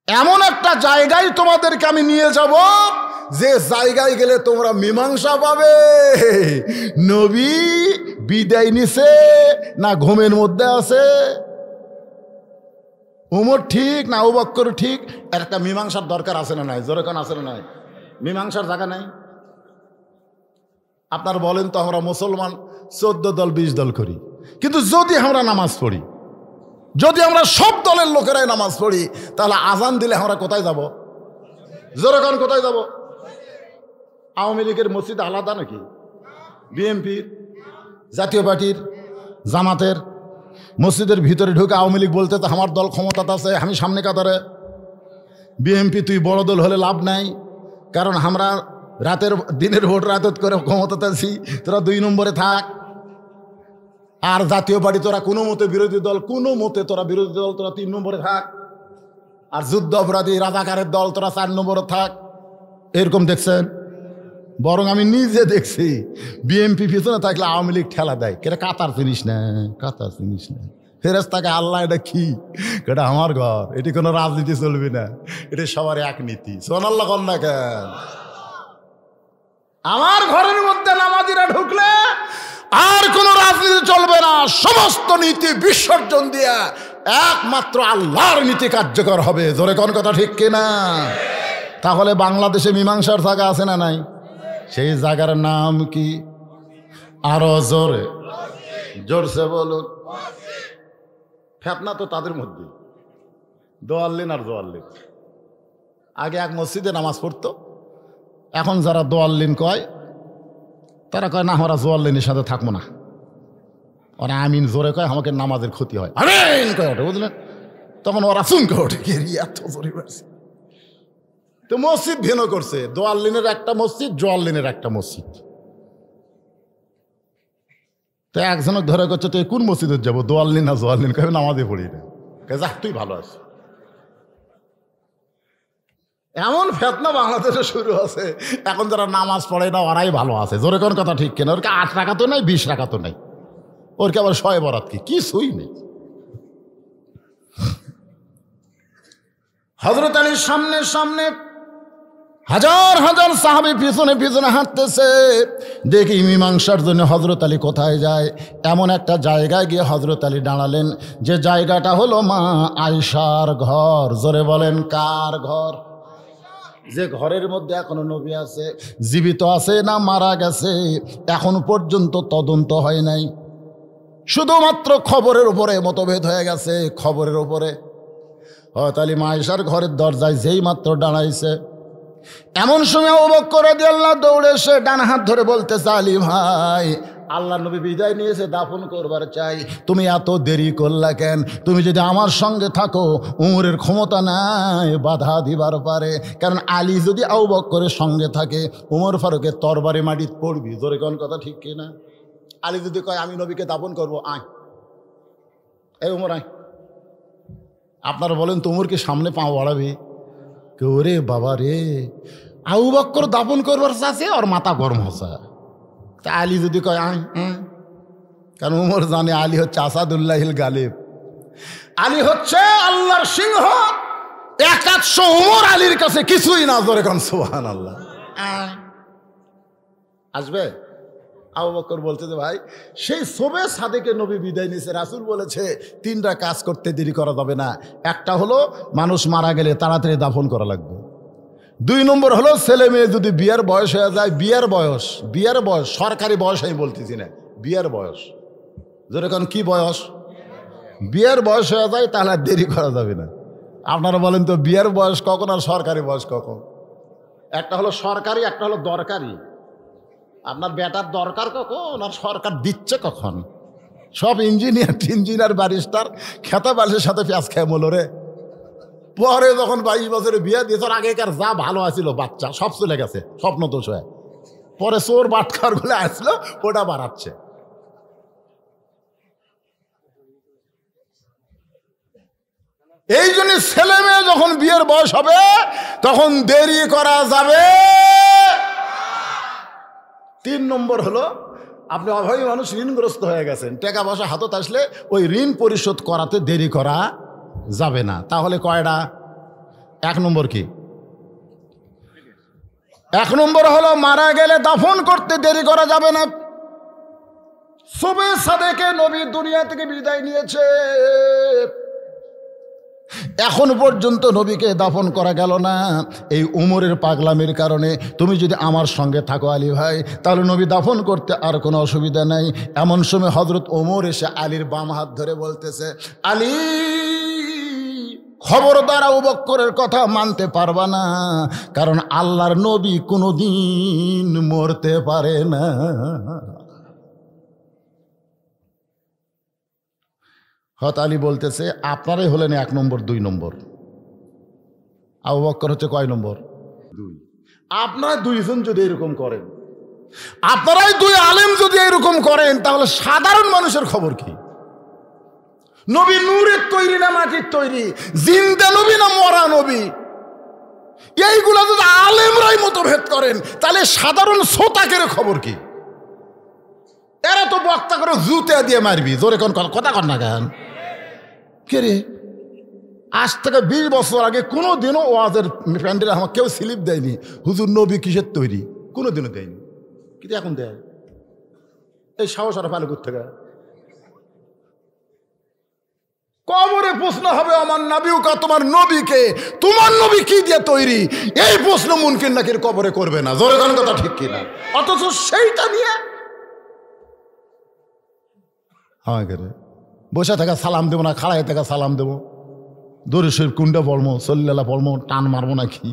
এমন একটা জায়গায় তোমাদেরকে আমি নিয়ে যাব যে জায়গায় গেলে তোমরা মীমাংসা পাবে। নবী বিদায় নিছে না ঘুমের মধ্যে আছে? উমর ঠিক না আবু বকর ঠিক? একটা মীমাংসার দরকার আছে না নাই? জোরে কোন আছে না নাই? মীমাংসার জায়গা নাই। আপনার বলেন তো, আমরা মুসলমান 14 দল 20 দল করি, কিন্তু যদি আমরা নামাজ পড়ি, যদি আমরা সব দলের লোকেরাই নামাজ পড়ি, তাহলে আজান দিলে আমরা কোথায় যাব? জোরে কোন কোথায় যাব? আওয়ামী লীগের মসজিদ আলাদা নাকি? বিএনপির, জাতীয় পার্টির, জামাতের মসজিদের ভিতরে ঢুকে আওয়ামী লীগ বলতে তো আমার দল ক্ষমতাতে আছে, আমি সামনে কাতারে। বিএনপি তুই বড় দল হলে লাভ নাই, কারণ আমরা দিনের ভোট রাতত করে ক্ষমতাতে আছি, তোরা 2 নম্বরে থাক। আর জাতীয় পার্টি তোরা কোনো মতে বিরোধী দল, কোনো মতে তোরা বিরোধী দল, তোরা 3 নম্বরে থাক। আর যুদ্ধ অপরাধী রাজাকারের দল তোরা 4 নম্বরে থাক। এরকম দেখছেন? বরং আমি নিজে দেখছি বিএনপি পিছনে থাকলে আওয়ামী লীগ ঠেলা দেয়, কেটা কাতার চিনিস না, কাতার চিনিস না। ফেরেশতাকে আল্লাহ এটা কি, এটা আমার ঘর, এটি কোনো রাজনীতি চলবে না, এটা সবার এক নীতি। সুবহানাল্লাহ কর না কেন? আমার ঘরের মধ্যে নামাজিরা ঢুকলে আর কোনো রাজনীতি চলবে না, সমস্ত নীতি বিসর্জন দিয়ে একমাত্র আল্লাহর নীতি কার্যকর হবে। জোরে কোন কথা ঠিক কিনা? তাহলে বাংলাদেশে মীমাংসার জায়গা আছে না নাই? সেই জায়গার নাম কি? আরো জোরে জোরসে বলুন। ফেতনা তো তাদের মধ্যে, দোয়াল্লিন আর দোয়াল্লিন। আগে এক মসজিদে নামাজ পড়তো, এখন যারা দোয়াল্লিন কয় তারা কয় না আমরা জোয়াল্লিনের সাথে থাকবো না। ওরা আমিন জোরে কয়, আমাকে নামাজের ক্ষতি হয়, আমিন কয় ওঠে, বুঝলেন? তখন ওরা চুনকে ওঠে, এত জোরে বলছে। তো মসজিদ ভিন্ন করছে, দোয়াল্লিনের একটা মসজিদ, জোয়াল্লিনের একটা মসজিদ। তো একজনক ধরে করছে তুই কোন মসজিদে যাবো, দোয়াল্লিন না জোয়াল্লিন? কবে নামাজে পড়ি না, যা তুই ভালো আছিস। এমন ফেতনা বাংলাদেশে শুরু আছে, এখন যারা নামাজ পড়ে না ওরাই ভালো আছে। জোরে কোন কথা ঠিক কেন? ওরকে 8 রাকাতও নাই, 20 রাকাতও নাই, ওরকে আবার শয়ে বরাত কি কিছুই নেই। হযরত আলীর সামনে সামনে হাজার হাজার সাহাবী পিছনে পিছনে হাঁটতেছে। দেখি মীমাংসার জন্য হযরত আলী কোথায় যায়। এমন একটা জায়গায় গিয়ে হযরত আলী দাঁড়ালেন, যে জায়গাটা হলো মা আয়েশার ঘর। জোরে বলেন, কার ঘর? যে ঘরের মধ্যে এখনো নবী আছে, জীবিত আছে না মারা গেছে এখন পর্যন্ত তদন্ত হয় নাই, শুধুমাত্র খবরের উপরে মতভেদ হয়ে গেছে। খবরের উপরে হযরত আলী মা আয়েশার ঘরের দরজায় যেই মাত্র দাঁড়াইছে, এমন সময় আবু বকর রাদিয়াল্লাহু দৌড়ে এসে ডান হাত ধরে বলতেছে, আলী ভাই, আল্লাহ নবী বিদায় নিয়েছে, দাফন করবার চাই, তুমি এত দেরি করলা কেন? তুমি যদি আমার সঙ্গে থাকো, উমরের ক্ষমতা নাই বাধা দিবার পারে, কারণ আলী যদি আবু বকরের সঙ্গে থাকে উমর ফারুকের তরবারে মাটিত পড়বি। জোরে কোন কথা ঠিক কিনা? আলী যদি কয় আমি নবীকে দাফন করবো, আয় এই উমর আয়। আপনারা বলেন তো উমর কি সামনে পা বাড়াবে? ওরে বাবা রে, আবু বকর দাফন করবার চাচ্ছে, ওর মাথা গরম হচ্ছে। তা আলী যদি কয় আয়, কারণ উমর জানে আলী হচ্ছে আসাদুল্লাহিল গালিব, আলী হচ্ছে আল্লাহর সিংহ, 100 উমর আলীর কাছে কিছুই না। জোরে কোন সুবহানাল্লাহ। আসবে? আবু বকর বলছে যে ভাই, সেই শোবে সাদেকে নবী বিদায় নিয়েছে, রাসূল বলেছে 3টা কাজ করতে দেরি করা যাবে না। একটা হলো মানুষ মারা গেলে তাড়াতাড়ি দাফন করা লাগবে। 2 নম্বর হলো ছেলে মেয়ে যদি বিয়ের বয়স হয়ে যায়, বিয়ের বয়স সরকারি বয়স আমি বলতেছি না, বিয়ের বয়স। যেরকম কি বয়স? বিয়ের বয়স হয়ে যায়, তাহলে আর দেরি করা যাবে না। আপনারা বলেন তো বিয়ের বয়স কখন আর সরকারি বয়স কখন? একটা হলো সরকারি, একটা হলো দরকারি। আপনার বেটার দরকার কখন আর সরকার দিচ্ছে কখন? সব ইঞ্জিনিয়ার ব্যারিস্টার খেতা বালিশের সাথে পেঁয়াজ খেয়ে মলো রে। পরে যখন 22 বছরে বিয়ে দিয়েছ, আগেকার যা ভালো আছিল বাচ্চা সব চলে গেছে, স্বপ্ন দোষ হয়ে। পরে চোর বাটখার গুলো আসলো, ওটা বাড়াচ্ছে। এই জন্য ছেলে মেয়ে যখন বিয়ের বয়স হবে তখন দেরি করা যাবে। 3 নম্বর হলো আপনি অভাবী মানুষ, ঋণগ্রস্ত হয়ে গেছেন, টাকা পয়সা হাতত আসলে ওই ঋণ পরিশোধ করাতে দেরি করা যাবে না। তাহলে কয়টা? এক নম্বর কি? এক নম্বর হলো মারা গেলে দাফন করতে দেরি করা যাবে না। সুবে সাদেকে নবী দুনিয়া থেকে বিদায় নিয়েছে, এখন পর্যন্ত নবীকে দাফন করা গেল না। এই উমরের পাগলামির কারণে তুমি যদি আমার সঙ্গে থাকো আলী ভাই, তাহলে নবী দাফন করতে আর কোনো অসুবিধা নাই। এমন সময় হযরত ওমর এসে আলীর বাম হাত ধরে বলতেছে, আলী খবরদার আবু বকরের কথা মানতে পারবা না, কারণ আল্লাহর নবী কোনোদিন মরতে পারে না। হযরত আলী বলতেছে, আপনারাই হলেন এক নম্বর, দুই নম্বর। আবু বকর হচ্ছে কয় নম্বর? দুই। আপনারা দুইজন যদি এরকম করেন, আপনারাই দুই আলেম যদি এরকম করেন, তাহলে সাধারণ মানুষের খবর কি? নবী নূরের তৈরি না মাটির তৈরি? জিন্দা নবী না মরা নবী? এইগুলা যদি আলেমরাই মতভেদ করেন, তাহলে সাধারণ শ্রোতাকের খবর কি? এরা তো বক্তা করে জুতে দিয়ে মারবি। জোরে কোন কথা কর না কেন? কে রে, আজ থেকে 20 বছর আগে কোনো দিনও ওয়াজের প্যান্ডেলে আমার কেউ স্লিপ দেয়নি হুজুর নবী কিসের তৈরি, কোনো দিনও দেয়নি, কিন্তু এখন দেয়। এই সাহস আর পালে করতে গা কবরে প্রশ্ন হবে, আমার নবীও কা, তোমার নবীকে, তোমার নবী কি দিয়ে তৈরি? এই প্রশ্ন মুনকির নাকির কবরে করবে না। জোরে কোন কথা ঠিক কিনা? অথচ সেইটা নিয়ে হ্যাঁ করে বসে থাকা সালাম দেবো না, খাড়াই থাকা সালাম দেবো, দরুদ শরীফ কুন্ডা পড়বো, সল্লাল্লাহ পড়বো, টান মারবো নাকি?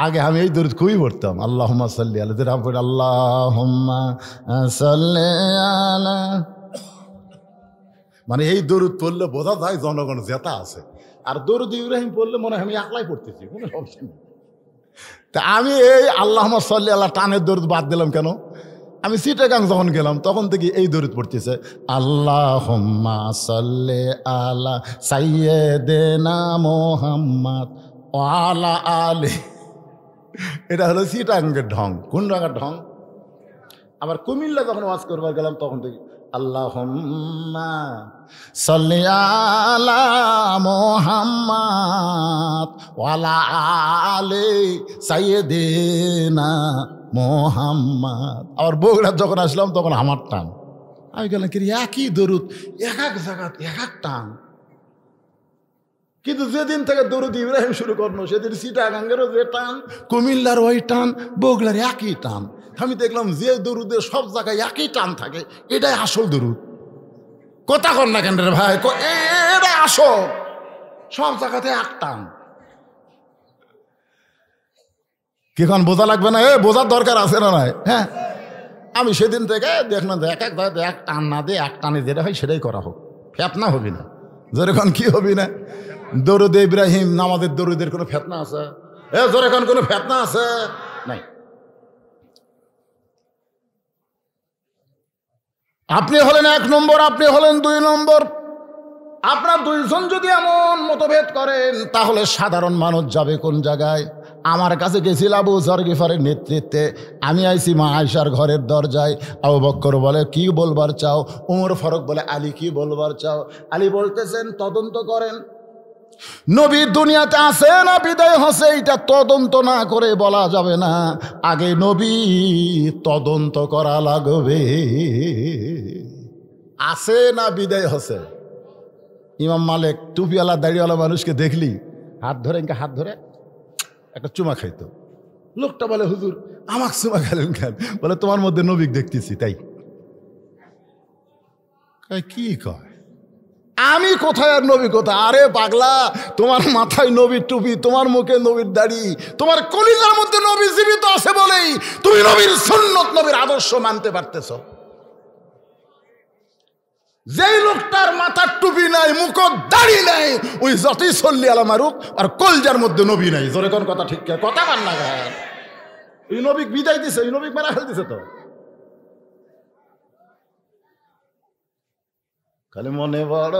আগে আমি এই দরুদ খুবই পড়তাম, আল্লাহুম্মা সাল্লি আলা, যেটা পড়ি আল্লাহুম্মা সাল্লি আলা, মানে এই দরুদ পড়লে বোঝা যায় জনগণ জেতা আছে। আর দরুদ ইব্রাহিম পড়লে মনে হয় আমি একলাই পড়তেছি, কোনো সমস্যা নেই। তা আমি এই আল্লাহুম্মা সাল্লি আলা টানের দরুদ বাদ দিলাম কেন? আমি চিটাগাং যখন গেলাম তখন থেকে এই দরুদ পড়তেছে, আল্লাহুম্মা সাল্লি আলা সাইয়্যিদিনা মুহাম্মদ ওয়া আলা আলি। এটা হলো চিটাগাংয়ের ঢং। কোন রঙের ঢং? আবার কুমিল্লা যখন ওয়াজ করবার গেলাম তখন থেকে আল্লাহুম্মা সাল্লি আলা মুহাম্মদ ওয়া আলা আলি সাইয়্যিদিনা মুহাম্মদ। আবার বগুড়া যখন আসলাম তখন আমার টান। আমি গেলাম কি একই দরুদ, এক এক জায়গাত এক এক টান। কিন্তু যেদিন থেকে দরুদ ইব্রাহিম শুরু করলো সেদিন চিটাগাঙ্গেরও যে টান, কুমিল্লার ওই টান, বগুড়ার একই টান। আমি দেখলাম যে দরুদের সব জায়গায় একই টান থাকে, এটাই আসল দরুদ। কথা কর না কেন রে ভাই, এটা আসল, সব জায়গাতে এক টান। কিখন বোঝা লাগবে না? বোঝার দরকার আছে না নাই? হ্যাঁ, আমি সেদিন থেকে দেখলাম এক এক জায়গাতে এক টান না দিয়ে এক টানে যেটা হয় সেটাই করা হোক, ফেতনা হবি না। যেরকম কি হবি না? দরুদ ইব্রাহিম নামাজের দরুদের কোনো ফেতনা আছে? যেরকম কোনো ফেতনা আছে নাই। আপনি হলেন এক নম্বর, আপনি হলেন দুই নম্বর। আপনার দুইজন যদি এমন মতভেদ করেন, তাহলে সাধারণ মানুষ যাবে কোন জায়গায়? আমার কাছে গেছিল আবু যর গিফারের নেতৃত্বে, আমি আইছি মা আয়েশার ঘরের দরজায়। আবু বকর বলে কি বলবার চাও? ওমর ফারুক বলে আলী কি বলবার চাও? আলী বলতেছেন তদন্ত করেন, নবী দুনিয়াতে আছে না বিদায় হচ্ছে, এটা তদন্ত না করে বলা যাবে না, আগে নবী তদন্ত করা লাগবে, আছে না বিদায় হচ্ছে। ইমাম মালিক টুপিওয়ালা দাড়িওয়ালা মানুষকে দেখলি হাত ধরে ইনকা হাত ধরে একটা চুমা খাইতো। লোকটা বলে হুজুর আমাকে চুমা খেলেন কেন? বলে তোমার মধ্যে নবী দেখতেছি তাই। কি কয়? আমি কোথায় আর নবী কোথায়? আরে পাগলা, তোমার মাথায় নবীর টুপি, তোমার মুখে নবীর দাড়ি, তোমার কলিজার মধ্যে নবী জীবিত আছে বলেই তুমি নবীর সুন্নত, নবীর আদর্শ মানতে পারতেছ। যেই লোকটার মাথার টুপি নাই, মুখ দাড়ি নাই, ওই যতই সল্লি আলা মারুক আর কলজার মধ্যে নবী নাই। জোরে কোন কথা ঠিক কথা কান না গান। এই নবী বিদায় দিছে, এই নবী মারা ফেল দিছে। তো খালি মনে বড়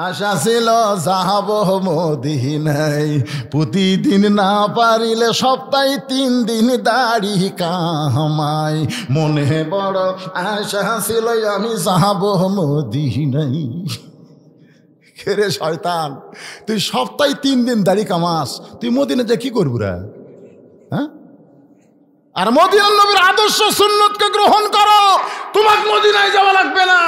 আশা ছিল যাব মদিনায়, প্রতিদিন না পারিলে সপ্তাহে 3 দিন দাড়ি কামাই, মনে বড় আশা ছিল আমি যাব মদিনায়। রে শয়তান, তুই সপ্তাহে 3 দিন দাড়ি কামাস, তুই মদিনা যে কি করবি রে? হ্যাঁ, আর মদিনার নবীর আদর্শ সুন্নতকে গ্রহণ করো, তোমাকে মদিনায় যাওয়া লাগবে না,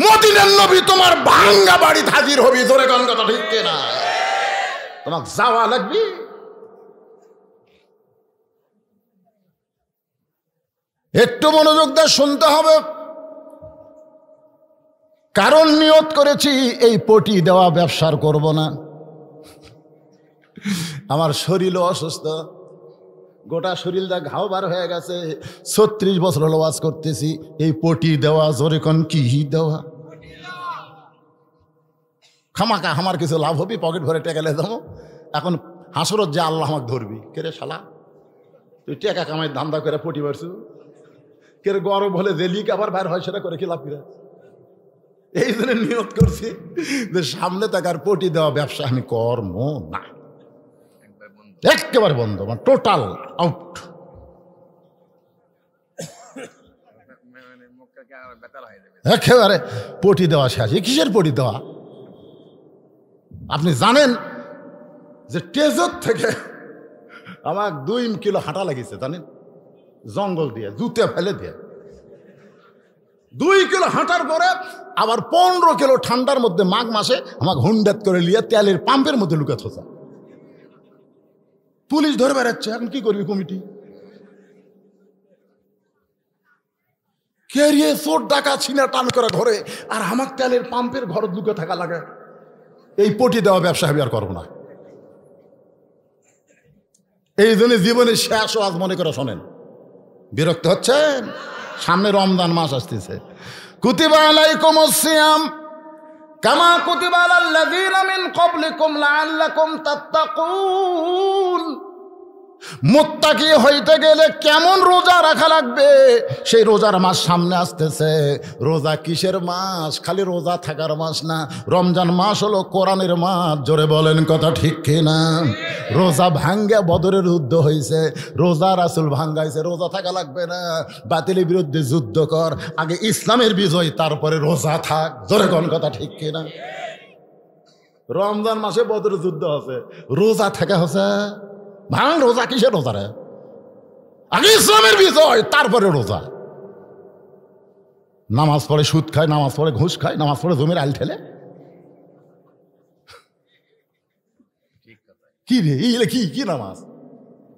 মদিনার নবী তোমার ভাঙ্গা বাড়িতে হাজির হবি। ধরে কোন কথা ঠিক না? তোমাকে যাওয়া লাগবে। একটু মনোযোগ দিয়ে শুনতে হবে, কারণ নিয়ত করেছি এই পটি দেওয়া ব্যবসার করব না। আমার শরীরও অসুস্থ, গোটা শরীর দা ঘাও বার হয়ে গেছে, 36 বছর হলো ওয়াজ করতেছি। এই পটি দেওয়া জোরে কোন কি দেওয়া? খামাকা আমার কিছু লাভ হবি, পকেট ভরে টেকা লে দেবো। এখন হাসরত যে আল্লাহ আমাকে ধরবি, কে রে শালা তুই টেকা কামাই ধান্দা করে পটি মারছু, কে রে গরম হলে জেলিক আবার বাইর হয়, সেটা করে কি লাভ করে? এই জন্য নিয়ত করছি যে সামনে তাকার পটি দেওয়া ব্যবসা আমি করব না, একেবারে বন্ধ, মানে টোটাল আউট। একেবারে পটি দেওয়া শেষ। কিসের পটি দেওয়া? আপনি জানেন যে টেজর থেকে আমার 2 কিলো হাঁটা লাগিয়েছে, জানেন? জঙ্গল দিয়ে জুতে ফেলে দিয়ে 2 কিলো হাঁটার পরে আবার 15 কিলো ঠান্ডার মধ্যে মাঘ মাসে আমাকে হুন্ডাত করে নিয়ে তেলের পাম্পের মধ্যে লুকে থোসা। পুলিশ ধরে বেড়াচ্ছে, এখন কি করবি কমিটি? কেরিয়ে চোর ডাকা ছিনা টান করে ঘরে, আর আমার তেলের পাম্পের ঘর লুকে থাকা লাগে। এই পটি দেওয়া ব্যবসা আমি আর করবো না। এই জন্য জীবনে শেষ আজ মনে করে শোনেন, বিরক্ত হচ্ছেন? সামনে রমজান মাস আসতেছে। কুতিবা আলাইকুমুস সিয়াম কামা কুতিবা আলাল্লাযীনা মিন ক্বাবলিকুম লাআল্লাকুম তাত্তাকুন। মুত্তাকি হইতে গেলে কেমন রোজা রাখা লাগবে, সেই রোজার মাস সামনে আসতেছে। রোজা কিসের মাস? খালি রোজা থাকার মাস না, রমজান মাস হলো কোরআনের মাস। জোরে বলেন কথা ঠিক কিনা? রোজা ভাঙ্গে বদরের যুদ্ধ হয়েছে, রোজা রাসূল ভাঙ্গাইছে। রোজা থাকা লাগবে না, বাতিলের বিরুদ্ধে যুদ্ধ কর, আগে ইসলামের বিজয়, তারপরে রোজা থাক। জোরে কোন কথা ঠিক কিনা? রমজান মাসে বদরের যুদ্ধ আছে, রোজা থাকা হচ্ছে ভাঙ। রোজা কিসের রোজা রে? আগে ইসলামের বিজয়, তারপরে রোজা। নামাজ পড়ে সুদ খায়, নামাজ পড়ে ঘুষ খায়, নামাজ পড়ে জমির আইল ঠেলে। কি রে এইলে কি কি নামাজ?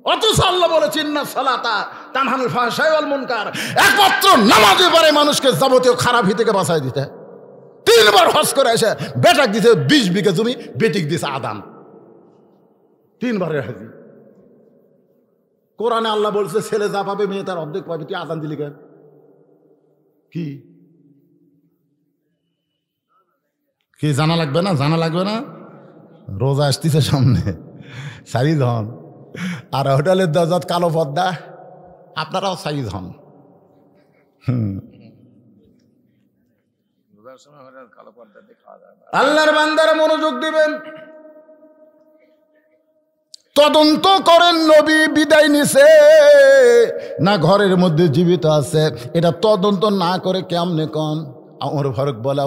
অথচ আল্লাহ বলেছেন না সালাতা তানহানুল ফাহশাই ওয়াল মুনকার, একমাত্র নামাজে পারে মানুষকে যাবতীয় খারাপি থেকে বাঁচাই দিতে। 3 বার হজ করে এসে বেটাক দিতে 20 বিঘা জমি, বেটিক দিছে আদান। 3 বারের হাজি। কোরআনে আল্লাহ বলছে ছেলে যা পাবে মেয়ে তার অর্ধেক পাবে, তুই আদান দিলি কেন? কি কি জানা লাগবে না? জানা লাগবে না? রোজা আসতেছে সামনে, সাইজ হন। আর হোটেলের দরজাত কালো পর্দা, আপনারাও সাইজ হন। আল্লাহর বান্দারা মনোযোগ দিবেন। তদন্ত করেন নবী বিদায় নিছে না ঘরের মধ্যে জীবিত আছে, এটা তদন্ত না করে কেমনে কন? ওমর ফারুক বলে,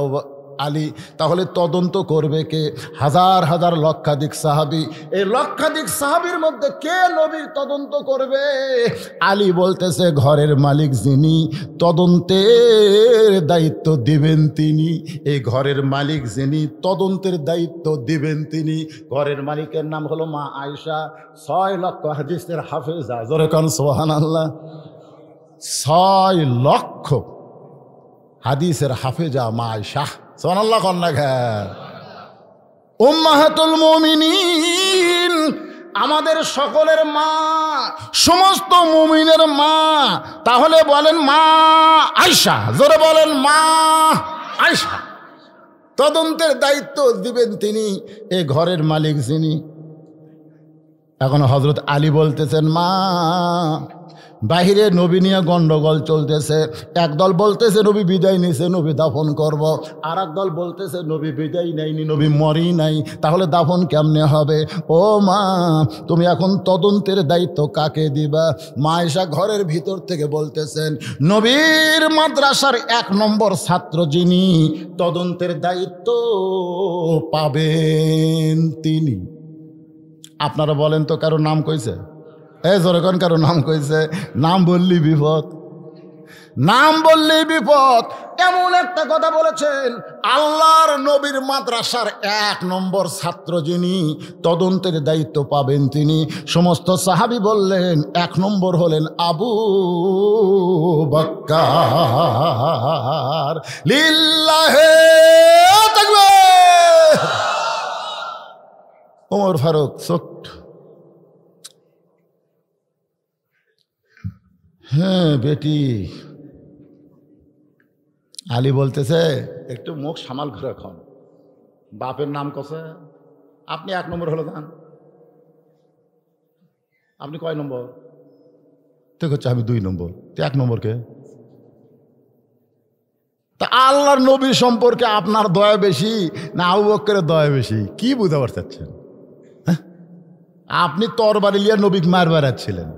আলী তাহলে তদন্ত করবে কে? হাজার হাজার লক্ষাধিক সাহাবী, এই লক্ষাধিক সাহাবীর মধ্যে কে নবীর তদন্ত করবে? আলী বলতেছে ঘরের মালিক যিনি, তদন্তের দায়িত্ব দিবেন তিনি। এই ঘরের মালিক যিনি, তদন্তের দায়িত্ব দিবেন তিনি। ঘরের মালিকের নাম হলো মা আয়েশা, 6 লক্ষ হাদিসের হাফেজা। জোরে কোন সুবহানাল্লাহ। 6 লক্ষ হাদিসের হাফেজা মা আয়েশা। সুবহানাল্লাহ কন্যা ঘর উম্মাহাতুল মুমিনিন, আমাদের সকলের মা, সমস্ত মুমিনের মা। তাহলে বলেন মা আয়েশা, জোরে বলেন মা আয়েশা। তদন্তের দায়িত্ব দিবেন তিনি, এ ঘরের মালিক যিনি। এখন হজরত আলী বলতেছেন, মা বাহিরে নবী নিয়ে গন্ডগোল চলতেছে। একদল বলতেছে নবী বিদায় নিছে, নবী দাফন করব। আর একদল বলতেছে নবী বিদায় নেয়নি, নবী মরি নাই, তাহলে দাফন কেমনে হবে? ও মা, তুমি এখন তদন্তের দায়িত্ব কাকে দিবা? মা এসা ঘরের ভিতর থেকে বলতেছেন, নবীর মাদ্রাসার 1 নম্বর ছাত্র যিনি তদন্তের দায়িত্ব পাবেন তিনি। আপনারা বলেন তো কারো নাম কইছে? যখন কারো নাম কইছে? নাম বললি বিপদ, নাম বললেই বিপদ। এমন একটা কথা বলেছেন, আল্লাহর নবীর মাদ্রাসার 1 নম্বর ছাত্র যিনি তদন্তের দায়িত্ব পাবেন তিনি। সমস্ত সাহাবী বললেন 1 নম্বর হলেন আবু বকর। লিল্লাহে তাকবীর। ওমর ফারুক ছোট্ট, হ্যাঁ বেটি। আলী বলতেছে, একটু মুখ সামাল করে এখন, বাপের নাম কছে, আপনি 1 নম্বর হলো যান, আপনি কয় নম্বর? তো হচ্ছে আমি 2 নম্বর, তো 1 নম্বরকে। তা আল্লাহর নবী সম্পর্কে আপনার দয়া বেশি না আবু বকরের দয়া বেশি? কি বুঝাবার চাচ্ছেন? আপনি তরবারি লিয়া নবী মার বেড়াচ্ছিলেন,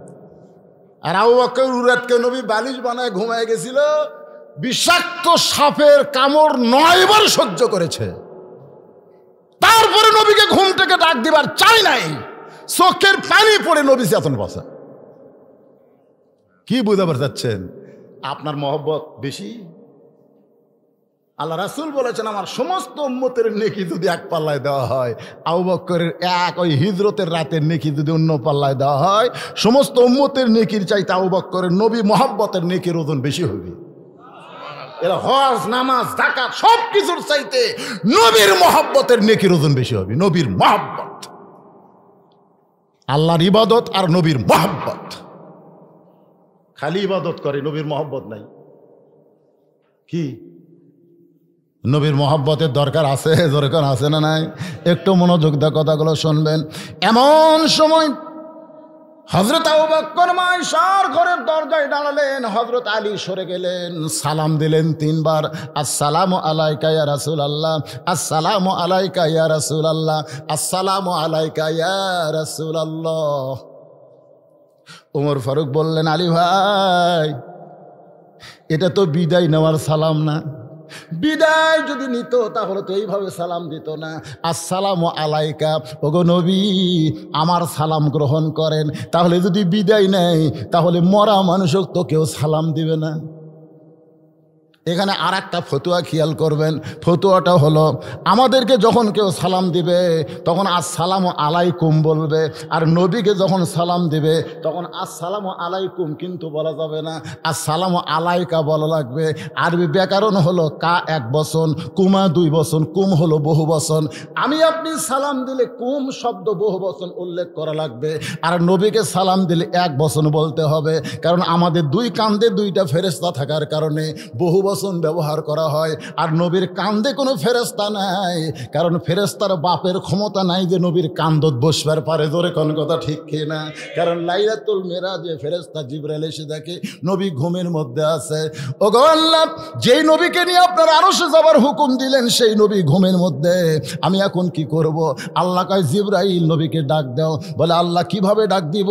আর আবু বকর উরাতকে নবী বালিশ বানায় ঘুমায় গেছিল, বিষাক্ত সাপের কামড় 9 বার সহ্য করেছে, তারপরে নবীকে ঘুম থেকে ডাক দিবার চাই নাই, চোখের পানি পড়ে নবী চেতন বসা। কি বুঝাবার চাচ্ছেন? আপনার মহব্বত বেশি। আল্লাহ রাসূল বলেছেন, আমার সমস্ত উম্মতের নেকি যদি 1 পাল্লায় দেওয়া হয়, আবু বকরের ওই হিজরতের রাতের নেকি যদি অন্য পাল্লায় দেওয়া হয়, সমস্ত উম্মতের নেকির চাইতে আবু বকরের নবী মহব্বতের নেকির ওজন বেশি হবে। এরা হজ, নামাজ, যাকাত সব কিছুর চাইতে নবীর মহব্বতের নেকির ওজন বেশি হবে। নবীর মহব্বত, আল্লাহর ইবাদত আর নবীর মহব্বত। খালি ইবাদত করে, নবীর মহব্বত নাই। কি নবীর মহব্বতের দরকার আছে? দরকার আছে না নাই? একটু মনোযোগ দিয়ে কথাগুলো শুনবেন। এমন সময় হযরত আবু বকর মায়েশার ঘরের দরজায় দাঁড়ালেন, হযরত আলী সরে গেলেন, সালাম দিলেন 3 বার, আসসালামু আলাইকা ইয়া রাসূলুল্লাহ, আসসালামু আলাইকা ইয়া রাসূলুল্লাহ, আসসালামু আলাইকা ইয়া রাসূলুল্লাহ। ওমর ফারুক বললেন, আলী ভাই, এটা তো বিদায় নেওয়ার সালাম না। বিদায় যদি নিত তাহলে তো এইভাবে সালাম দিত না। আসসালামু আলাইকা, ওগো নবী আমার সালাম গ্রহণ করেন। তাহলে যদি বিদায় নেয় তাহলে মরা মানুষক তো কেউ সালাম দিবে না। এখানে আর একটা ফতুয়া খেয়াল করবেন। ফতুয়াটা হলো, আমাদেরকে যখন কেউ সালাম দিবে তখন আসসালামু আলাইকুম বলবে, আর নবীকে যখন সালাম দিবে তখন আসসালামু আলাইকুম কিন্তু বলা যাবে না, আসসালামু আলাইকা বলা লাগবে। আরবি ব্যাকরণ হলো কা 1 বচন, কুমা 2 বচন, কুম হলো বহু বচন। আমি আপনি সালাম দিলে কুম শব্দ বহু বচন উল্লেখ করা লাগবে, আর নবীকে সালাম দিলে 1 বচন বলতে হবে। কারণ আমাদের 2 কান্দে 2টা ফেরেশতা থাকার কারণে বহু বচন ব্যবহার করা হয়। আর নবীর কান্দে কোনো ফেরেশতা নাই, কারণ ফেরেশতার বাপের ক্ষমতা নাই যে নবীর কান্দত বসবার পারে। জোরে কোন কথা ঠিক কি না? কারণ লাইলাতুল মিরাজে ফেরেশতা জিবরাইল এসে দেখে নবী ঘুমের মধ্যে আছে। ওগো আল্লাহ, যেই নবীকে নিয়ে আপনারা আরশে যাবার হুকুম দিলেন সেই নবী ঘুমের মধ্যে, আমি এখন কি করব? আল্লাহ কয়, জিবরাইল নবীকে ডাক দাও। বলে, আল্লাহ কিভাবে ডাক দিব?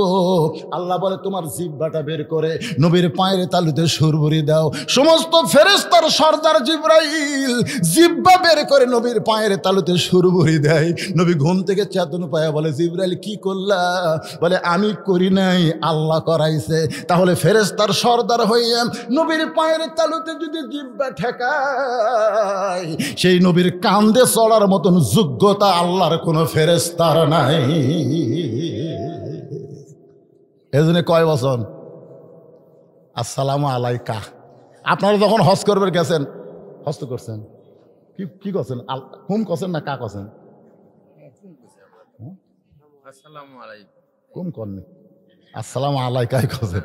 আল্লাহ বলে, তোমার জিহ্বাটা বের করে নবীর পায়ের তালুতে সুরভুরি দাও। সমস্ত ফেরেশতার সর্দার জিবরাইল জিহ্বা বের করে নবীর পায়ের তালুতে সুরভুরি দেয়। নবী ঘুম থেকে চেতন পায়া বলে, জিবরাইল কি করলা? বলে, আমি করি নাই, আল্লাহ করাইছে। তাহলে ফেরেশতার সর্দার হইয়া নবীর পায়ের তালুতে যদি জিহ্বা ঠেকায়, সেই নবীর কান্দে চড়ার মতন যোগ্যতা আল্লাহর কোনো ফেরেশতার নাই। এজন্য কয় বচন? আসসালামু আলাইকা। আপনারা যখন হজ করবেন গেছেন, হজ তো করছেন, কি করছেন? হুম করছেন না কা করছেন? কুম করেন, আসসালামু আলাইকাই করছেন।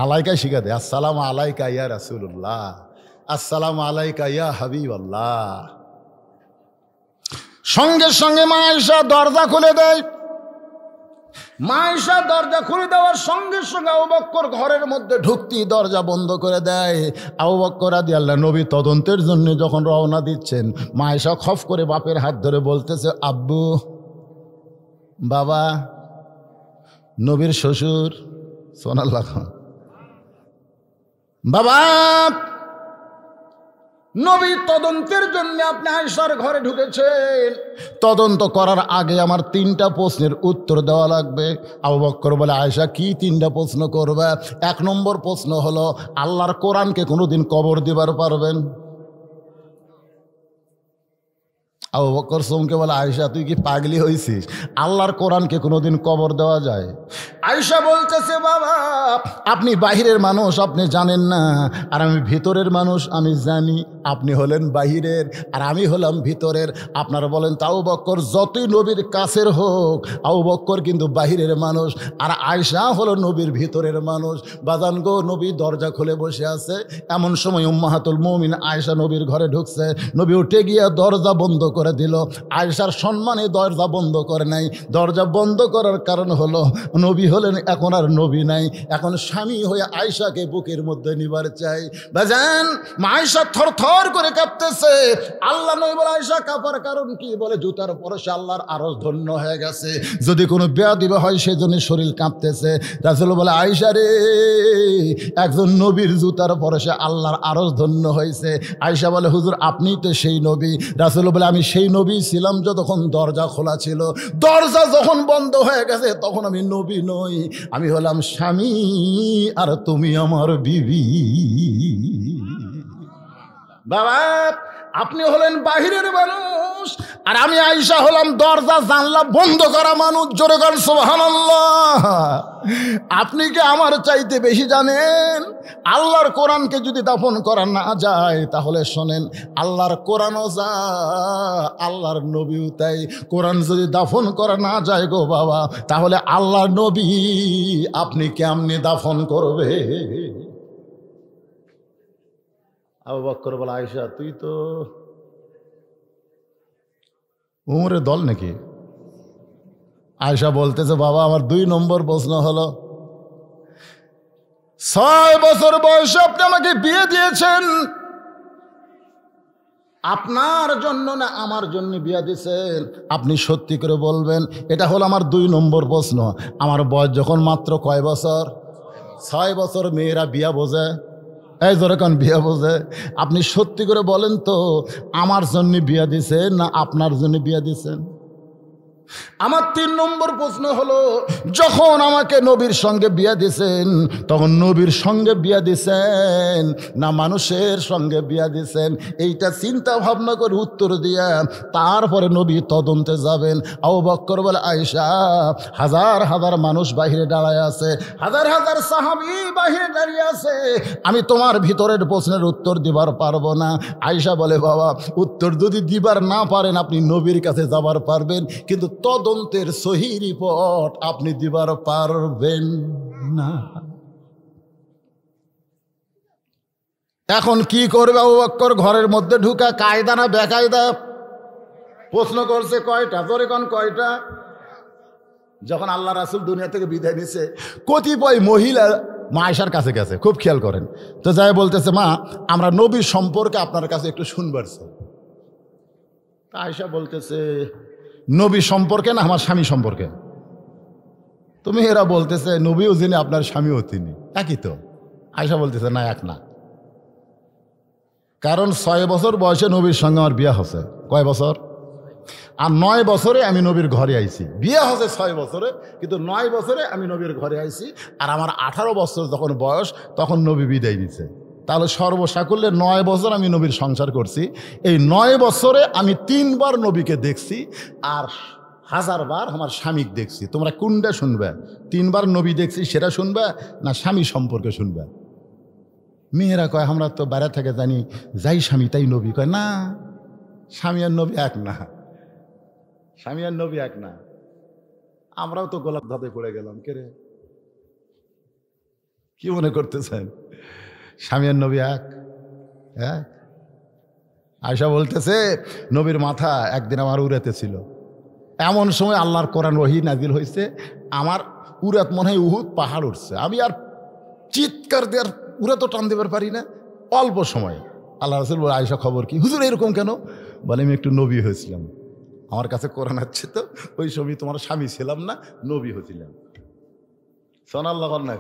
আলাইকাই শিখা দে, আসসালামু আলাইকা ইয়া রাসূলুল্লাহ, আসসালামু আলাইকা ইয়া হাবিবাল্লাহ। সঙ্গে সঙ্গে মা আয়েশা দরজা খুলে দেয়। মা আয়েশা দরজা খুলে দেওয়ার সঙ্গে সঙ্গে আবু বকর ঘরের মধ্যে ঢুকতেই দরজা বন্ধ করে দেয়। আবু বকর রাদিয়াল্লাহু নবী তদন্তের জন্য যখন রওনা দিচ্ছেন, মা আয়েশা খফ করে বাপের হাত ধরে বলতেছে, আব্বু, বাবা, নবীর শ্বশুর, সোনাল্লাহ, বাবা, নবী তদন্তের জন্য আপনি আয়েশার ঘরে ঢুকেছেন, তদন্ত করার আগে আমার 3টা প্রশ্নের উত্তর দেওয়া লাগবে। আবু বকর বলে, আয়েশা কি 3টা প্রশ্ন করবে? 1 নম্বর প্রশ্ন হলো, আল্লাহর কোরআনকে কোনোদিন কবর দিবার পারবেন? আবু বকর চমকে বলে, আয়েশা তুই কি পাগলি হয়েছিস? আল্লাহর কোরআনকে কোনোদিন কবর দেওয়া যায়? আয়েশা বলতেছে, বাবা আপনি বাহিরের মানুষ, আপনি জানেন না, আর আমি ভিতরের মানুষ, আমি জানি। আপনি হলেন বাহিরের আর আমি হলাম ভিতরের। আপনারা বলেন তো, আবু বকর যতই নবীর কাছের হোক, আবু বকর কিন্তু বাহিরের মানুষ, আর আয়েশা হলো নবীর ভিতরের মানুষ। বাজান গো, নবী দরজা খুলে বসে আছে, এমন সময় উম্মাহাতুল মুমিন আয়েশা নবীর ঘরে ঢুকছে। নবী উঠে গিয়ে দরজা বন্ধ করে দিল। আয়েশার সম্মানে দরজা বন্ধ করে নাই। দরজা বন্ধ করার কারণ হলো, নবী হলেন এখন আর নবী নাই, এখন স্বামী হয়ে আয়েশাকে বুকের মধ্যে নিবার চাই। বাজান, আয়েশা থরথর করে কাঁপতেছে। আল্লাহ নবী বলে, আয়েশা কাঁপার কারণ কি? বলে, জুতার পরশে আল্লাহর আরশ ধন্য হয়ে গেছে, যদি কোনো বেয়াদবি হয় সেজন্য শরীর কাঁপতেছে। রাসূল বলে, আয়েশা রে, একজন নবীর জুতার পরশে আল্লাহর আরশ ধন্য হয়েছে। আয়েশা বলে, হুজুর আপনি তো সেই নবী। রাসূল বলে, আমি সেই নবী ছিলাম যতক্ষণ দরজা খোলা ছিল, দরজা যখন বন্ধ হয়ে গেছে তখন আমি নবী নই, আমি হলাম স্বামী আর তুমি আমার বিবি। বাবা, আপনি হলেন বাহিরের মানুষ আর আমি আয়েশা হলাম দরজা জানলা বন্ধ করা মানুষ। জোরে কর সুবহানাল্লাহ। আপনি কি আমার চাইতে বেশি জানেন? আল্লাহর কোরআনকে যদি দাফন করা না যায়, তাহলে শোনেন, আল্লাহর কোরআনও যা, আল্লাহর নবীও তাই। কোরআন যদি দাফন করা না যায় গো বাবা, তাহলে আল্লাহর নবী আপনি কেমনে দাফন করবে? আবু বকর বলে, আয়েশা তুই তো উমরের দল নাকি? আয়েশা বলতেছে, বাবা আমার 2 নম্বর প্রশ্ন হলো, 6 বছর বয়সে আপনি আমাকে বিয়ে দিয়েছেন, আপনার জন্য না আমার জন্য বিয়ে দিয়েছেন? আপনি সত্যি করে বলবেন। এটা হলো আমার 2 নম্বর প্রশ্ন। আমার বয়স যখন মাত্র কয় বছর? 6 বছর। মেয়েরা বিয়া বোঝে? এই যেরকম বিয়া বোঝে। আপনি সত্যি করে বলেন তো, আমার জন্য বিয়া দিছেন না আপনার জন্য বিয়া দিছেন? আমার 3 নম্বর প্রশ্ন হলো, যখন আমাকে নবীর সঙ্গে বিয়া দিছেন, তখন নবীর সঙ্গে বিয়া দিছেন না মানুষের সঙ্গে বিয়া দিছেন? এইটা চিন্তা ভাবনা করে উত্তর দিয়া তারপরে নবী তদন্তে যাবেন। আবু বকর বলে, আয়েশা হাজার হাজার মানুষ বাহিরে দাঁড়ায় আছে, হাজার হাজার সাহাবী বাহিরে দাঁড়িয়ে আছে, আমি তোমার ভিতরের প্রশ্নের উত্তর দিবার পারবো না। আয়েশা বলে, বাবা উত্তর যদি দিবার না পারেন, আপনি নবীর কাছে যাবার পারবেন, কিন্তু তদন্তের সহি রিপোর্ট আপনি দিবার পারবেন না। এখন কি করবে আবু বকর? ঘরের মধ্যে ঢুকা কায়দা না বেকায়দা? প্রশ্ন করছে কয়টা? ধরে কোন কয়টা? যখন আল্লাহ রাসূল দুনিয়া থেকে বিদায় নিছে, কতিপয় মহিলা মা আয়েশার কাছে গেছে, খুব খেয়াল করেন তো, যাই বলতেছে, মা আমরা নবীর সম্পর্কে আপনার কাছে একটু শুনবার চাই। আয়েশা বলতেছে, নবী সম্পর্কে না আমার স্বামী সম্পর্কে? তুমি এরা বলতেছে নবীও যিনি আপনার স্বামীও তিনি, একই তো? আয়েশা বলতেছে, না এক না, কারণ 6 বছর বয়সে নবীর সঙ্গে আমার বিয়ে হচ্ছে। কয় বছর? আর 9 বছরে আমি নবীর ঘরে আইছি। বিয়ে হচ্ছে 6 বছরে, কিন্তু 9 বছরে আমি নবীর ঘরে আইছি। আর আমার 18 বছর যখন বয়স, তখন নবী বিদায় নিছে। তাহলে সর্বসাকুল্যে 9 বছর আমি নবীর সংসার করছি। এই 9 বছরে আমি 3 বার নবীকে দেখছি আর 1000 বার আমার স্বামীকে দেখছি। তোমরা কোনটা শুনবে? 3 বার নবী দেখছি সেটা শুনবে না স্বামী সম্পর্কে শুনবে? মেয়েরা কয়, আমরা তো বাইরে থেকে জানি যাই স্বামী তাই নবী। কয় না, স্বামী আর নবী এক না, স্বামী আর নবী এক না। আমরাও তো গোলাপ ধাঁধে পড়ে গেলাম। কে রে, কি মনে করতেছেন? স্বামী আর নবী এক? হ্যাঁ। আয়েশা বলতেছে, নবীর মাথা একদিন আমার উড়াতে ছিল, এমন সময় আল্লাহর কোরআন ওহী নাজিল হয়েছে, আমার উরাত মনে হয় উহুদ পাহাড় উঠছে, আমি আর চিৎকার দেওয়ার উরা তো টান দেবার পারি না। অল্প সময় আল্লাহ রাসূল বলে, আয়েশা খবর কি? হুজুর এরকম কেন? বলে আমি একটু নবী হয়েছিলাম, আমার কাছে কোরআন আছে তো, ওই সময় তোমার স্বামী ছিলাম না, নবী হয়েছিলাম। সোনাল্লাহ না।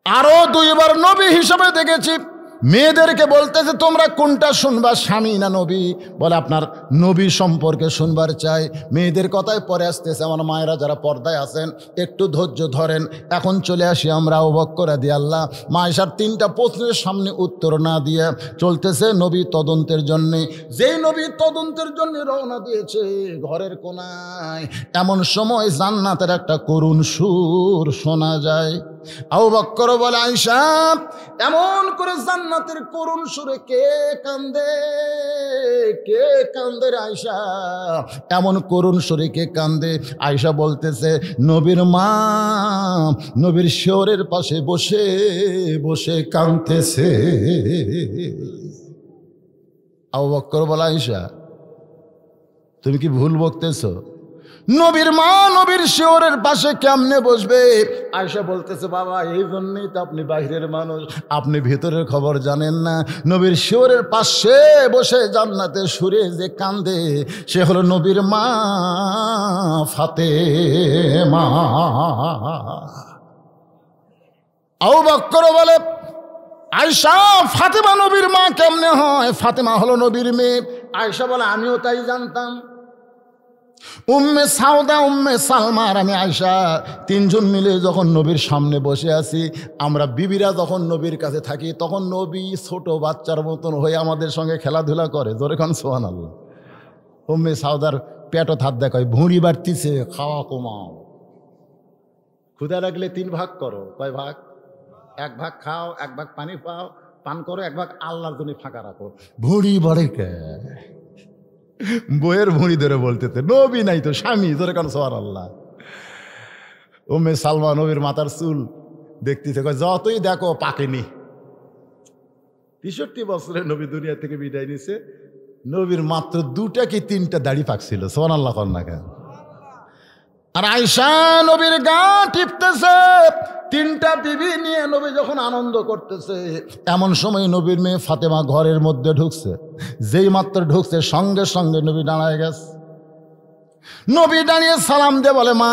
আরো 2 বার নবী হিসেবে দেখেছি। মেয়েদেরকে বলতেছে তোমরা কোনটা শুনবা, স্বামী না নবী? বলে আপনার নবী সম্পর্কে শুনবার চাই। মেয়েদের কথায় পরে আসতেছে। আমার মায়েরা যারা পর্দায় আছেন একটু ধৈর্য ধরেন। এখন চলে আসি আমরা আবু বকর রাদিয়াল্লাহু আনহু। আয়েশার 3টা প্রশ্নের সামনে উত্তর না দিয়ে চলতেছে নবী তদন্তের জন্যে। যেই নবী তদন্তের জন্য রওনা দিয়েছে ঘরের কোনায়, এমন সময় জান্নাতের একটা করুণ সুর শোনা যায়। আবু বকর বলে, আয়েশা এমন করে জান্নাতের করুণ সুরে কে কান্দে, কে কান্দে রে আয়েশা? এমন করুণ সুরে কে কান্দে? আয়েশা বলতেছে নবীর মা নবীর শিয়রের পাশে বসে বসে কাঁদতেছে। আবু বকর বলে, আয়েশা তুমি কি ভুল বকতেছো? নবীর মা নবীর শিয়রের পাশে কেমনে বসবে? আয়েশা বলতেছে, বাবা এই জন্যই তো আপনি বাইরের মানুষ, আপনি ভিতরের খবর জানেন না। নবীর শিয়রের পাশে বসে জান্নাতে সুরে যে কান্দে সে হলো নবীর মা ফাতেমা। আবু বকর বলে, আয়েশা ফাতেমা নবীর মা কেমনে হয়? ফাতেমা হলো নবীর মেয়ে। আয়েশা বলে, আমিও তাই জানতাম। উম্মে সাউদা, উম্মে সালমা আর আমি আয়েশা 3 জন মিলে যখন নবীর সামনে বসে আছি, আমরা বিবিরা যখন নবীর কাছে থাকি তখন নবী ছোট বাচ্চার মতন হয়ে আমাদের সঙ্গে খেলাধুলা করে। জোরে খান সুবহানাল্লাহ। উম্মে সাউদার পেটও হাত দেখায়, ভুঁড়ি বাড়তিছে, খাওয়া কমাও, ক্ষুধা লাগলে 3 ভাগ করো। কয় ভাগ? 1 ভাগ খাও, 1 ভাগ পানি পাও, পান করো, 1 ভাগ আল্লাহর জন্য ফাঁকা রাখো। ভুঁড়ি বাড়ে কে? বইয়ের ভুঁড়ি ধরে বলতেছে, নবী নাই তো স্বামী। ধরে কারণ সুবহানাল্লাহ। উম্মে সালমা নবীর মাথার চুল দেখতেছে, যতই দেখো পাকেনি। 63 বছরে নবী দুনিয়া থেকে বিদায় নিছে, নবীর মাত্র 2টা কি 3টা দাড়ি পাকছিল। সুবহানাল্লাহ কন্যা কেন? আর আয়েশা নবীর গা টিপতেছে। 3টা বিবি নিয়ে নবী যখন আনন্দ করতেছে, এমন সময় নবীর মেয়ে ফাতেমা ঘরের মধ্যে ঢুকছে। যেই মাত্র ঢুকছে সঙ্গে সঙ্গে নবী দাঁড়ায় গেছে। নবী দাঁড়িয়ে সালাম দিয়ে বলে, মা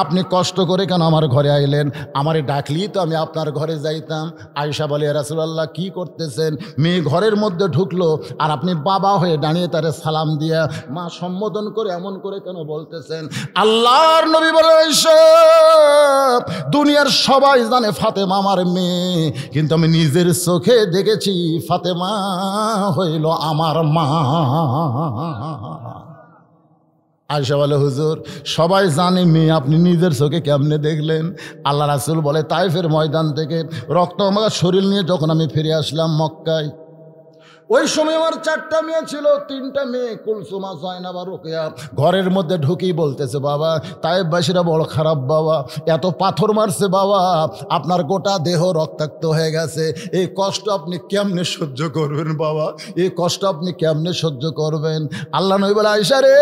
আপনি কষ্ট করে কেন আমার ঘরে আইলেন? আমারে ডাকলি তো আমি আপনার ঘরে যাইতাম। আয়েশা বলে, ইয়া রাসূলুল্লাহ কি করতেছেন? মেয়ে ঘরের মধ্যে ঢুকলো আর আপনি বাবা হয়ে দাঁড়িয়ে তারে সালাম দিয়া মা সম্বোধন করে এমন করে কেন বলতেছেন? আল্লাহর নবী বলে, আয়েশা দুনিয়ার সবাই জানে ফাতেমা আমার মেয়ে, কিন্তু আমি নিজের চোখে দেখেছি ফাতেমা হইল আমার মা। আয়েশা বলে, হুজুর সবাই জানে মেয়ে, আপনি নিজের চোখে কেমনে দেখলেন? আল্লাহ রাসূল বলে, তাইফের ময়দান থেকে রক্তমাখা শরীর নিয়ে যখন আমি ফিরে আসলাম মক্কায়, ওই সময় আমার 4টা মেয়ে ছিল। 3টা মেয়ে কুলসুমা, জয়নাব আর রুকিয়া। ঘরের মধ্যে ঢুকি বলতেছে, বাবা তায়েফবাসীরা বড় খারাপ বাবা, এত পাথর মারছে বাবা, আপনার গোটা দেহ রক্তাক্ত হয়ে গেছে, এই কষ্ট আপনি কেমনে সহ্য করবেন বাবা? এই কষ্ট আপনি কেমনে সহ্য করবেন? আল্লাহ নবী বলে, আয়েশা রে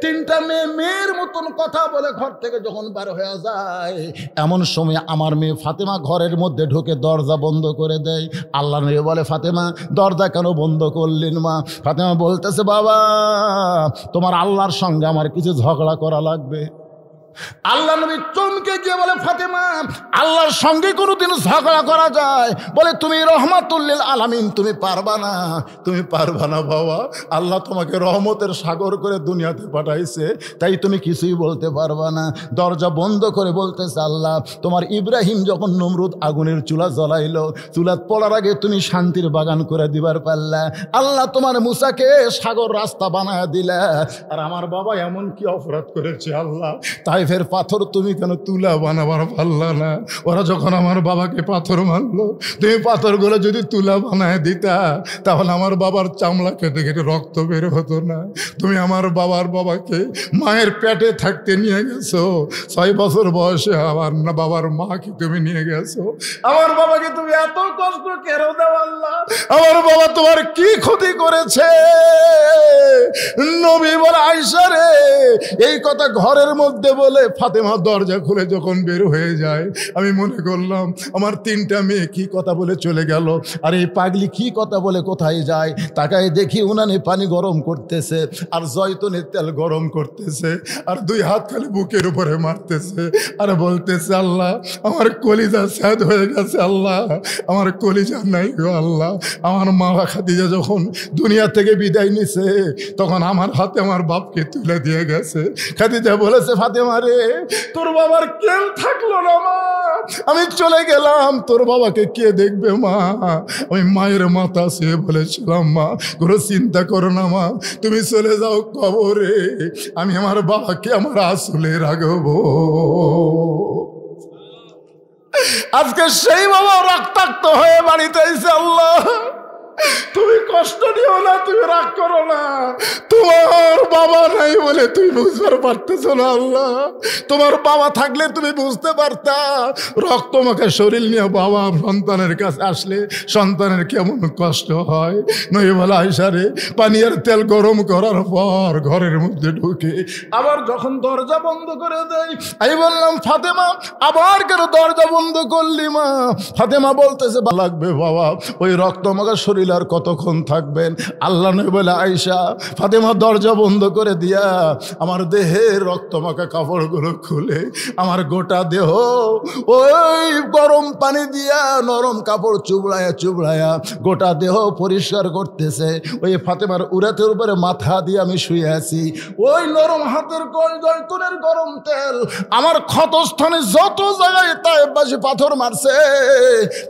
3টা মেয়ে মেয়ের মতন কথা বলে ঘর থেকে যখন বার হয়ে যায়, এমন সময় আমার মেয়ে ফাতেমা ঘরের মধ্যে ঢুকে দরজা বন্ধ করে দেয়। আল্লাহ নবী বলে, ফাতেমা দরজা কেন বন্ধ করলেন মা? ফাতেমা বলতেছে, বাবা তোমার আল্লাহর সঙ্গে আমার কিছু ঝগড়া করা লাগবে। আল্লাহ নবী চমকে গিয়ে বলে, ফাতেমা আল্লাহর সঙ্গে কোনোদিন ঝগড়া করা যায়? বলে, তুমি রহমাতুল লিল আলামিন, তুমি পারবা না, তুমি পারবা না বাবা। আল্লাহ তোমাকে রহমতের সাগর করে দুনিয়াতে পাঠাইছে, তাই তুমি কিছুই বলতে পারবা না। দরজা বন্ধ করে বলতেছে, আল্লাহ তোমার ইব্রাহিম যখন নমরুদ আগুনের চুলা জ্বলাইলো, চুলা পড়ার আগে তুমি শান্তির বাগান করে দিবার পারলা। আল্লাহ তোমার মুসাকে সাগর রাস্তা বানায় দিলা, আর আমার বাবা এমন কি অপরাধ করেছে আল্লাহ, তাইফের পাথর তুমি কেন তুলা বানাবার পারলা না? ওরা যখন আমার বাবাকে পাথর মারলো, তুমি পাথরগুলো যদি তুলা বানায় দিতা তাহলে আমার বাবার চামড়া কেটে কেটে রক্ত বের হতো না। তুমি আমার বাবাকে মায়ের পেটে থাকতে নিয়ে গেছো, 6 বছর বয়সে আমার না বাবার মাকে তুমি নিয়ে গেছো। আমার বাবাকে তুমি এত কষ্ট কেন দাও আল্লাহ? আমার বাবা তোমার কি ক্ষতি করেছে? নবী বলে, আয়েশা রে এই কথা ঘরের মধ্যে বলে বলে ফাতেমা দরজা খুলে যখন বের হয়ে যায়, আমি মনে করলাম আমার 3টা মেয়ে কি কথা বলে চলে গেল, আর এই পাগলি কি কথা বলে কোথায় যায়। তাকায় দেখি উনানে পানি গরম করতেছে আর জয়তুনের তেল গরম করতেছে, আর 2 হাত খালি বুকের উপরে মারতেছে আর বলতেছে, আল্লাহ আমার কলিজা স্যাদ হয়ে গেছে, আল্লাহ আমার কলিজা নাই গো আল্লাহ। আমার মা খাদিজা যখন দুনিয়া থেকে বিদায় নিছে তখন আমার হাতে আমার বাপকে তুলে দিয়ে গেছে। খাদিজা বলেছে, ফাতেমা রে তোর বাবার কেউ থাকলো না মা, আমি চলে গেলাম, তোর বাবাকে কে দেখবে মা। আমি মায়ের মাথা শুয়ে বলেছিলাম, মা কোনো চিন্তা করো না মা, তুমি চলে যাও কবরে, আমি আমার বাবাকে আমার আসলে রাখবো। আজকে সেই বাবা রক্তাক্ত হয়ে বাড়িতে এসে, আল্লাহ তুমি কষ্ট নিও না, তুমি রাগ করো না, তোমার বাবা নাই বলে তুমি বুঝতে পারতেছো না আল্লাহ, তোমার বাবা থাকলে তুমি বুঝতে পারতা রক্ত মাখা শরীর নিয়ে বাবা সন্তানের কাছে আসলে সন্তানের কেমন কষ্ট হয়। নই বলা আয়সারে পানির তেল গরম করার পর ঘরের মধ্যে ঢুকে আবার যখন দরজা বন্ধ করে দেয়, আমি বললাম, ফাতেমা আবার কেন দরজা বন্ধ করলি মা? ফাতেমা বলতেছে, ভালো লাগবে বাবা, ওই রক্ত মাখা শরীর আর কতক্ষণ থাকবেন? আল্লাহ নবী বলে, আয়েশা ফাতেমা দরজা বন্ধ করে দিয়া আমার দেহের রক্তমাখা কাপড়গুলো খুলে আমার গোটা দেহ ওই গরম পানি দিয়া নরম কাপড় চুবড়ায়া চুবড়ায়া গোটা দেহ পরিষ্কার করতেছে। ওই ফাতেমার উরাতের উপরে মাথা দিয়ে আমি শুয়ে আছি, ওই নরম হাতের জয়তুনের গরম তেল আমার ক্ষতস্থানে যত জায়গায় তায়েববাসী পাথর মারছে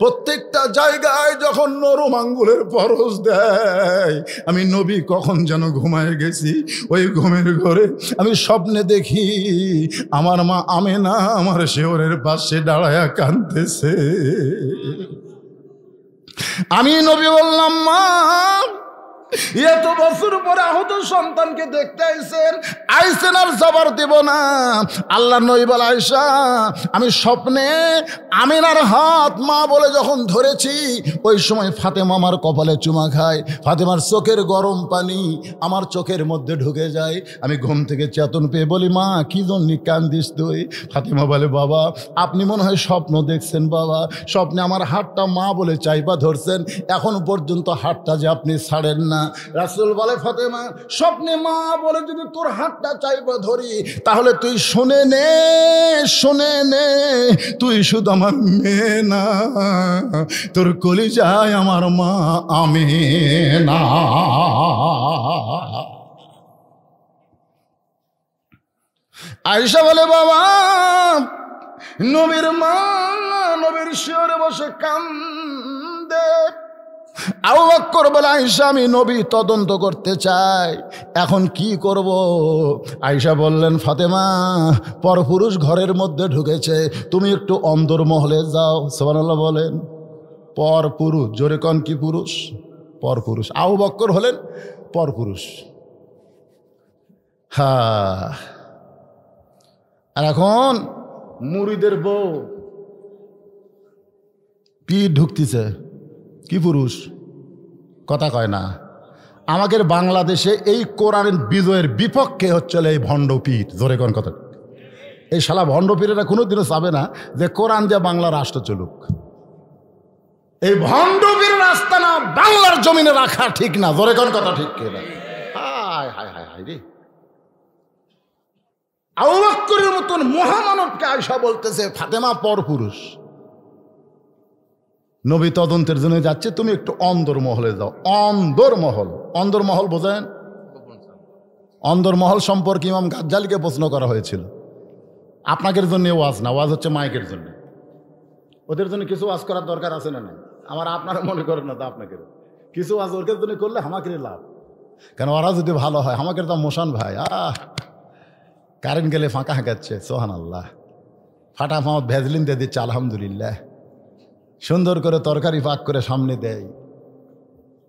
প্রত্যেকটা জায়গায় যখন নরম আঙ্গুলের পরশ দেয়, আমি নবী কখন যেন ঘুমায় গেছি। ওই ঘুমের ঘরে আমি স্বপ্নে দেখি আমার মা আমেনা আমার শেওরের পাশে দাঁড়ায়া কাঁদতেছে। আমি নবী বললাম, মা এত বছর পরে আহত সন্তানকে দেখতে আইসেন আর জবর দেব না। আল্লাহ নবী বলে, আয়েশা আমি স্বপ্নে আমিনার হাত মা বলে যখন ধরেছি ওই সময় ফাতেমা আমার কপালে চুমা খায়, ফাতেমার চোখের গরম পানি আমার চোখের মধ্যে ঢুকে যায়। আমি ঘুম থেকে চেতন পেয়ে বলি, মা কি জন্য কান্দিস তুই? ফাতেমা বলে, বাবা আপনি মনে হয় স্বপ্ন দেখছেন বাবা, স্বপ্নে আমার হাতটা মা বলে চাইবা ধরছেন, এখন পর্যন্ত হাতটা যে আপনি ছাড়েন না। রাসূল বলে, ফাতেমা স্বপ্নে মা বলে যদি তোর হাতটা চাইবা ধরি তাহলে তুই শুনে নে, তুই শুধু আমার মেয়ে না, তোর কলিজায় আমার মা আমেনা। আয়েশা বলে, বাবা নবীর মা নবীর শিয়রে বসে কান্দে। আবু বকর বলে, আয়েশা আমি নবী তদন্ত করতে চাই, এখন কি করব? আয়েশা বললেন, ফাতেমা পরপুরুষ ঘরের মধ্যে ঢুকেছে, তুমি একটু অন্দরমহলে যাও। সুবহানাল্লাহ বলেন। পরপুরুষ, জোরে কন কি পুরুষ? পরপুরুষ। আবু বকর হলেন পরপুরুষ। হ্যাঁ, আর এখন মুরিদের বউ পিঠ ঢুকতেছে, কি পুরুষ? কথা কয় না। আমাদের বাংলাদেশে এই কোরআনের বিজয়ের বিপক্ষে হচ্ছে এই ভণ্ডপীঠ। জোরে কোন কথা? এই শালা ভণ্ডপীরেরা কোনোদিনও চাবে না যে কোরআন দিয়ে বাংলা রাষ্ট্র চলুক। এই ভণ্ডপীর রাস্তা না বাংলার জমিনে রাখা ঠিক না। জোরে কোন কথা? ঠিক কিনা? হায় হায় হায় হায় রে, আবু বকরের মতন মহামানবকে আয়েশা বলতেছে ফাতেমা পরপুরুষ। নবী তদন্তের জন্য যাচ্ছে, তুমি একটু অন্দরমহলে যাও। অন্দরমহল, অন্দরমহল বোঝেন? অন্দরমহল সম্পর্কে ইমাম গাজ্জালিকে প্রশ্ন করা হয়েছিল। আপনাদের জন্য ওয়াজ না, ওয়াজ হচ্ছে মাইকের জন্য। ওদের জন্য কিছু ওয়াজ করার দরকার আছে না? আমার আপনারা মনে করেন না তো, আপনাকে কিছু ওয়াজ ওদের জন্য করলে আমাকে লাভ, কেন ওরা যদি ভালো হয়। আমাকে তো মোশন ভাই, কারেন্ট গেলে ফাঁকা হাঁকাচ্ছে, সোহান আল্লাহ, ফাটাফাঁত ভেজলিন দিয়ে দিচ্ছে, আলহামদুলিল্লাহ। সুন্দর করে তরকারি পাক করে সামনে দেয়।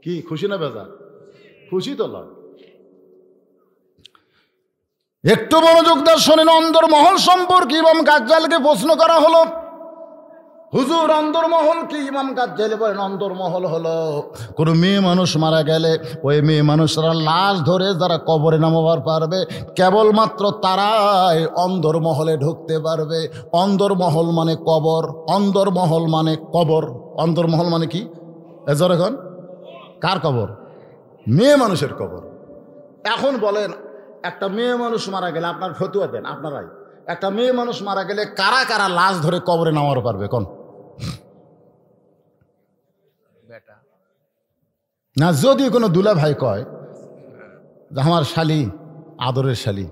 কি খুশি না বেজা? খুশি তো লাভ। একটু মনোযোগ দিয়ে শোনেন, অন্দরমহল সম্পর্কে ইমাম গাজ্জালিকে প্রশ্ন করা হলো। হুজুর অন্দরমহল কি? ইমাম গাজ্জালী বলেন অন্দরমহল হলো কোনো মেয়ে মানুষ মারা গেলে ওই মেয়ে মানুষরা লাশ ধরে যারা কবরে নামাবার পারবে কেবলমাত্র তারাই অন্দরমহলে ঢুকতে পারবে। অন্দরমহল মানে কবর, অন্দরমহল মানে কবর। অন্দরমহল মানে কি? এজর এখন কার কবর? মেয়ে মানুষের কবর। এখন বলেন একটা মেয়ে মানুষ মারা গেলে, আপনার ফতুয়া দেন আপনারাই, একটা মেয়ে মানুষ মারা গেলে কারা কারা লাশ ধরে কবরে নামার পারবে কোন? না যদি কোনো দুলা ভাই কয় যে আমার শালি, আদরের শালি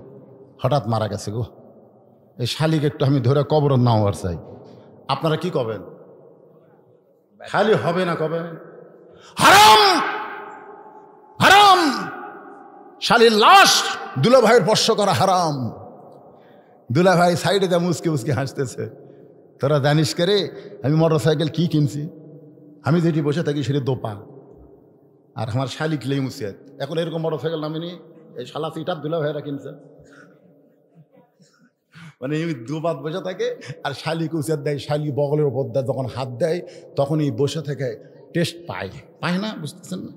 হঠাৎ মারা গেছে গো, এই শালিকে একটু আমি ধরে কবর নামার চাই, আপনারা কি কবেন? শালি হবে না কবে? হারাম, হারাম। শালির লাশ দুলা ভাইয়ের স্পর্শ করা হারাম। দুলা ভাই সাইডে যা মুসকে মুসকে হাসতেছে, তোরা জানিস কে রে আমি মোটর সাইকেল কি কিনছি? আমি যেটি বসে থাকি সেটি দোপা, আর আমার শালিক লেই মুসিয়াত। এখন এরকম মোটর সাইকেল নামিনি, এই শালা সিটার দুলা ভাইয়েরা কিনছে। মানে দুপাত বসে থাকে আর শালিক উচিয়াত দেয়, শালি বগলের উপর দেয়, যখন হাত দেয় তখন এই বসে থেকে টেস্ট পায়, পায় না? বুঝতেছেন না?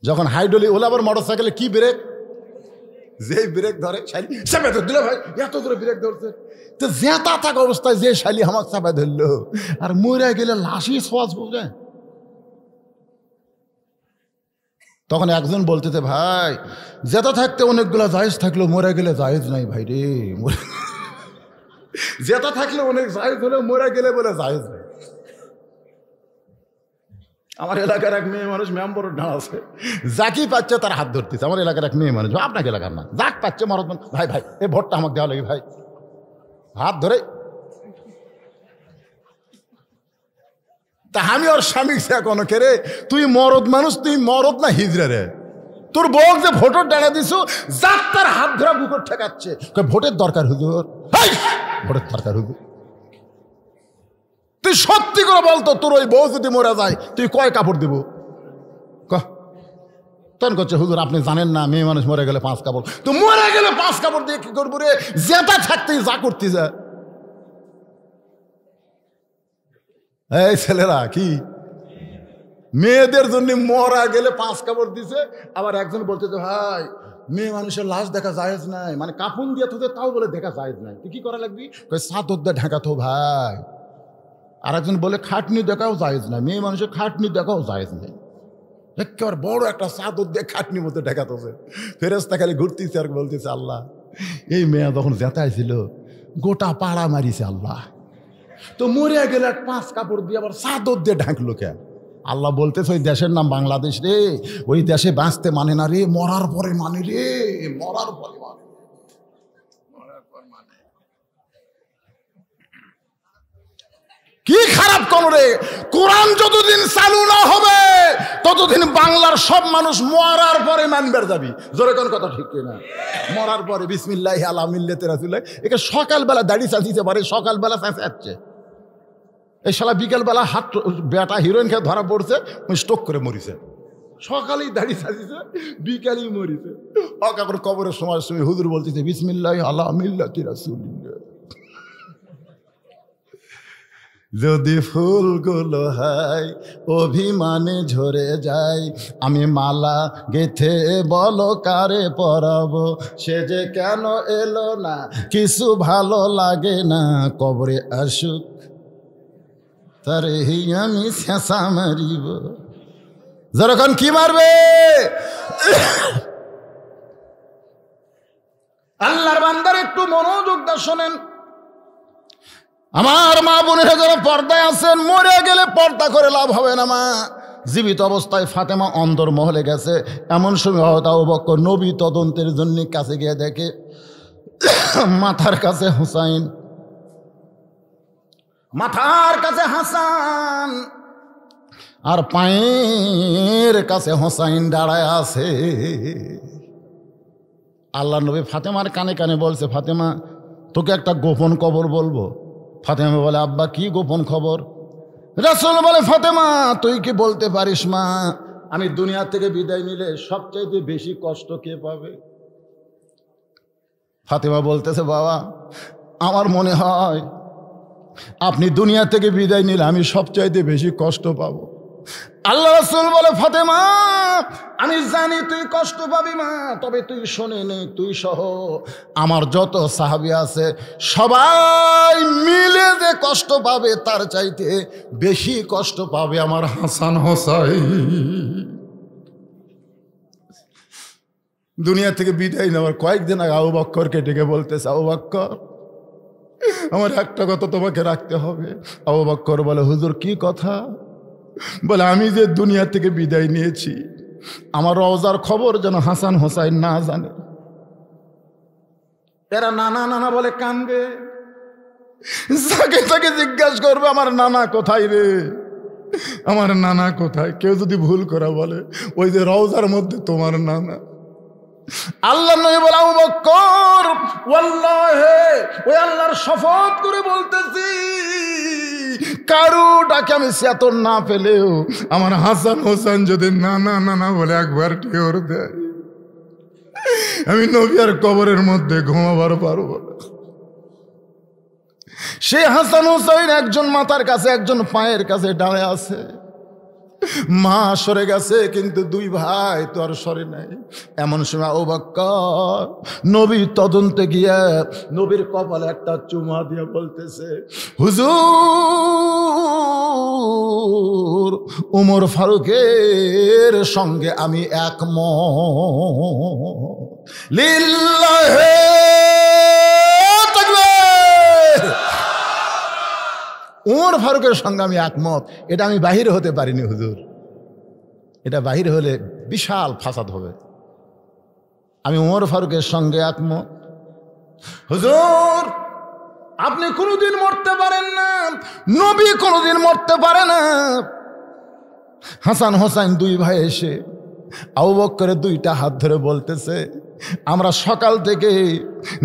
যখন হাইড্রোলি ওলা আবার মোটর সাইকেলে কি ব্রেক, যে ব্রেক ধরে শালি চাপে ধর দিল, ভাই এত দূরে ব্রেক ধরছে তো জেতা থাকা অবস্থায় যে শালি আমাকে চাপে ধরলো, আর মরে গেলে লাশই সওয়াজ বুঝে। তখন একজন বলতেছে ভাই জেতা থাকতে অনেকগুলো জায়েজ থাকলো, মরে গেলে জায়েজ নাই ভাই রে। জেতা থাকলে অনেক জায়েজ হলেও মরে গেলে বলে জায়েজ নাই। আমার এলাকার এক মেয়ে মানুষ মেম্বর আছে, যাকি পাচ্ছে তার হাত ধরতেছে। আমার এলাকার এক মেয়ে মানুষ, আপনাকে এলাকার না, যাক পাচ্ছে মরদ, ভাই ভাই এই ভোটটা আমাকে দেওয়া লাগে ভাই, হাত ধরে। তা আমি ওর স্বামী কোনো কে রে, তুই মরদ মানুষ, তুই মরদ না হিজড়া রে? তোর বউ যে ভোটের ডানা দিছো, যাক তার হাত ধরা বুকুর ঠেকাচ্ছে, ভোটের দরকার হুজুর, ভোটের দরকার হুজুর। তুই সত্যি করে বলতো, তোর ওই বউ যদি মরে যায় তুই কয় কাপড় দিব? তখন করছে হুজুর আপনি জানেন না, মেয়ে মানুষ মরে গেলে 5 কাপড়। তো মরে গেলে 5 কাপড় দিয়ে কি করবো রে? জেতা থাকতেই যা করতে যা। এই ছেলেরা কি মেয়েদের জন্য মরা গেলে 5 কাপড় দিছে, আবার একজন বলতে যে ভাই মেয়ে মানুষের লাশ দেখা জায়েজ নাই, মানে কাফন দিয়ে তোদের তাও বলে দেখা জায়েজ নাই, তুই কি করা লাগবি? চাদর দিয়ে ঢাকা তো ভাই। আর একজন বলে খাটনি দেখাও জায়েজ নাই, মেয়ে মানুষের খাটনি দেখাও জায়েজ নাই। একেবারে বড় একটা চাদর দিয়ে খাটনির মধ্যে ঢাকাতেছে। ফেরেশতা খালি ঘুরতেছে আর বলতেছে আল্লাহ এই মেয়ে যখন জেতাইছিল গোটা পাড়া মারিছে আল্লাহ, তো মরে গেলে 5 কাপড় দিয়ে আবার চাদর দিয়ে ঢাকলো কে? আল্লাহ বলতেছে ওই দেশের নাম বাংলাদেশ রে, ওই দেশে বাঁচতে মানে না রে, মরার পরে মানে রে, মরার পরে মানে। কি খারাপ কোন রে? কোরআন যতদিন চালু না হবে ততদিন বাংলার সব মানুষ মরার পরে মানবার যাবি। জোরে কোন কথা ঠিক না? মরার পরে বিসমিল্লাহি আলা মিল্লাতি রাসূলিল্লাহ। একে সকালবেলা দাড়ি চাচিতে পারে, সকালবেলা চাচাচ্ছে, এই শালা বিকেলবেলা হাত বেটা হিরোইন খেয়ে ধরা পড়ছে, স্ট্রোক করে মরিছে। সকালেই দাড়ি চাচিছে, বিকালেই মরিছে। অকাপড় কবরের সময় হুজুর বলতেছে বিসমিল্লাহি আলা মিল্লাতি রাসূলিল্লাহ। যদি ফুলগুলো হয় অভিমানে ঝরে যায়, আমি মালা গেথে বলো কারে পরাবো, সে যে কেন এলো না, কিছু ভালো লাগে না, কবরে আসুক তারে আমি শেষা মারিব। যেরকম কি মারবে? আল্লাহর বান্দার একটু মনোযোগ দা শোনেন। আমার মা বোনেরা যারা পর্দায় আছেন, মরে গেলে পর্দা করে লাভ হবে না মা। জীবিত অবস্থায় ফাতেমা অন্দরমহলে গেছে, এমন সময় হয়তো আবু বকর নবী তদন্তের জন্য কাছে গিয়ে দেখে মাথার কাছে হুসাইন, মাথার কাছে হাসান, আর পায়ের কাছে হোসাইন দাঁড়ায় আছে। আল্লাহ নবী ফাতেমার কানে কানে বলছে, ফাতেমা তোকে একটা গোপন খবর বলবো। ফাতেমা বলে আব্বা কি গোপন খবর? রাসূল বলে ফাতেমা তুই কি বলতে পারিস মা, আমি দুনিয়া থেকে বিদায় নিলে সবচাইতে বেশি কষ্ট কে পাবে? ফাতেমা বলতেছে বাবা আমার মনে হয় আপনি দুনিয়া থেকে বিদায় নিলে আমি সবচাইতে বেশি কষ্ট পাবো। আল্লাহ রাসূল বলে, ফাতেমা আমি জানি তুই কষ্ট পাবি মা, তবে তুই শোনে নে, তুই সহ আমার যত সাহাবী আছে সবাই মিলে যে কষ্ট পাবে তার চাইতে বেশি কষ্ট পাবে আমার হাসান হোসাইন। দুনিয়া থেকে বিদায় নেওয়ার কয়েকদিন আগে আবু বকরকে ডেকে বলতেছে, আবু বকর আমার একটা কথা তোমাকে রাখতে হবে। আবু বকর বলে, হুজুর কি কথা? বলে, আমি যে দুনিয়া থেকে বিদায় নিয়েছি আমার রওজার খবর যেন হাসান হোসাইন না জানে। এরা নানা নানা বলে কানবে, যাকে তাকে জিজ্ঞাসা করবে আমার নানা কোথায় রে, আমার নানা কোথায়। কেউ যদি ভুল করে বলে ওই যে রওজার মধ্যে তোমার নানা। আল্লাহ নবী বলে, আবু বকর ওয়াল্লাহি ওই আল্লাহর শপথ করে বলতেছি কারু ডাকে আমি সেতর না পেলেও আমার হাসান হোসেন যদি নানা নানা বলে একবার টিওর দেয় আমি নবী আর কবরের মধ্যে ঘুমাবার পারবো না। সে হাসান হোসেন একজন মাথার কাছে একজন পায়ের কাছে দাঁড়িয়ে আছে। মা সরে গেছে কিন্তু দুই ভাই তো আর সরে নাই। এমন সময় আবু বকর নবী তদন্তে গিয়ে নবীর কপালে একটা চুমা দিয়ে বলতেছে, হুজুর উমর ফারুকের সঙ্গে আমি একমত। লিল্লাহি তাকবীর। উমর ফারুকের সঙ্গে আমি একমত। এটা আমি বাহির হতে পারিনি হুজুর, এটা বাহির হলে বিশাল ফাসাদ হবে। আমি উমর ফারুকের সঙ্গে একমত। হুজুর আপনি কোনোদিন মরতে পারেন না, নবী কোনোদিন মরতে পারে না। হাসান হোসেন দুই ভাই এসে আবু বকরের দুইটা হাত ধরে বলতেছে, আমরা সকাল থেকে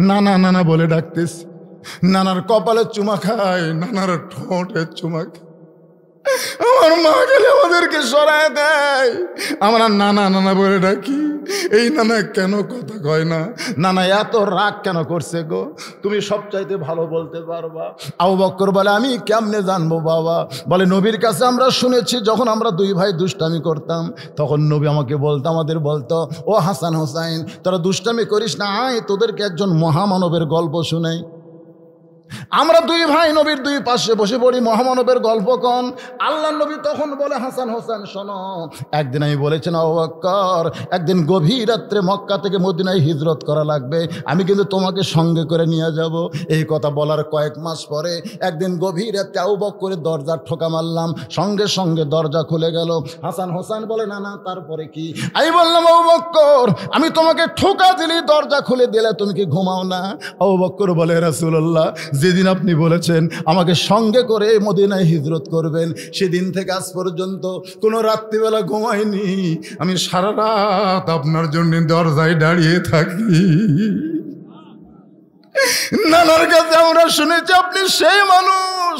নানা নানা বলে ডাকতেছি, নানার কপালে চুমা খায়, নানার ঠোঁটে চুমা খায়। আমার মা গেলে আমাদেরকে সরায় দেয়, আমরা নানা নানা বলে ডাকি। এই নানা কেন কথা কয় না, নানা এত রাগ কেন করছে গো, তুমি সবচাইতে ভালো বলতে পারবা। আবু বকর বলে, আমি কেমনে জানবো বাবা? বলে, নবীর কাছে আমরা শুনেছি যখন আমরা দুই ভাই দুষ্টামি করতাম তখন নবী আমাকে বলতো, আমাদের বলতো, ও হাসান হোসাইন তোরা দুষ্টামি করিস না, আয় তোদেরকে একজন মহামানবের গল্প শুনাই। আমরা দুই ভাই নবীর দুই পাশে বসে পড়ি, মহামানবের গল্প কন। আল্লাহ নবী তখন বলে, হাসান হোসেন শোনো, একদিন আমি বলেছেন আবু বকর একদিন গভীর রাত্রে মক্কা থেকে মদিনায় হিজরত করা লাগবে, আমি কিন্তু তোমাকে সঙ্গে করে নিয়ে যাব। এই কথা বলার কয়েক মাস পরে একদিন গভীর রাত্রে আবু বকরের দরজার ঠোকা মারলাম, সঙ্গে সঙ্গে দরজা খুলে গেল। হাসান হোসেন বলে, না না তারপরে কি? আমি বললাম, আবু বকর আমি তোমাকে ঠোকা দিলি, দরজা খুলে দিলে তুমি কি ঘুমাও না? আবু বকর বলে, রাসূলুল্লাহ যেদিন আপনি বলেছেন আমাকে সঙ্গে করে মদিনায় হিজরত করবেন সেদিন থেকে আজ পর্যন্ত কোনো রাত্রিবেলা ঘুমাইনি, আমি সারা রাত আপনার জন্য দরজায় দাঁড়িয়ে থাকি। নানার কাছে আমরা শুনেছি আপনি সেই মানুষ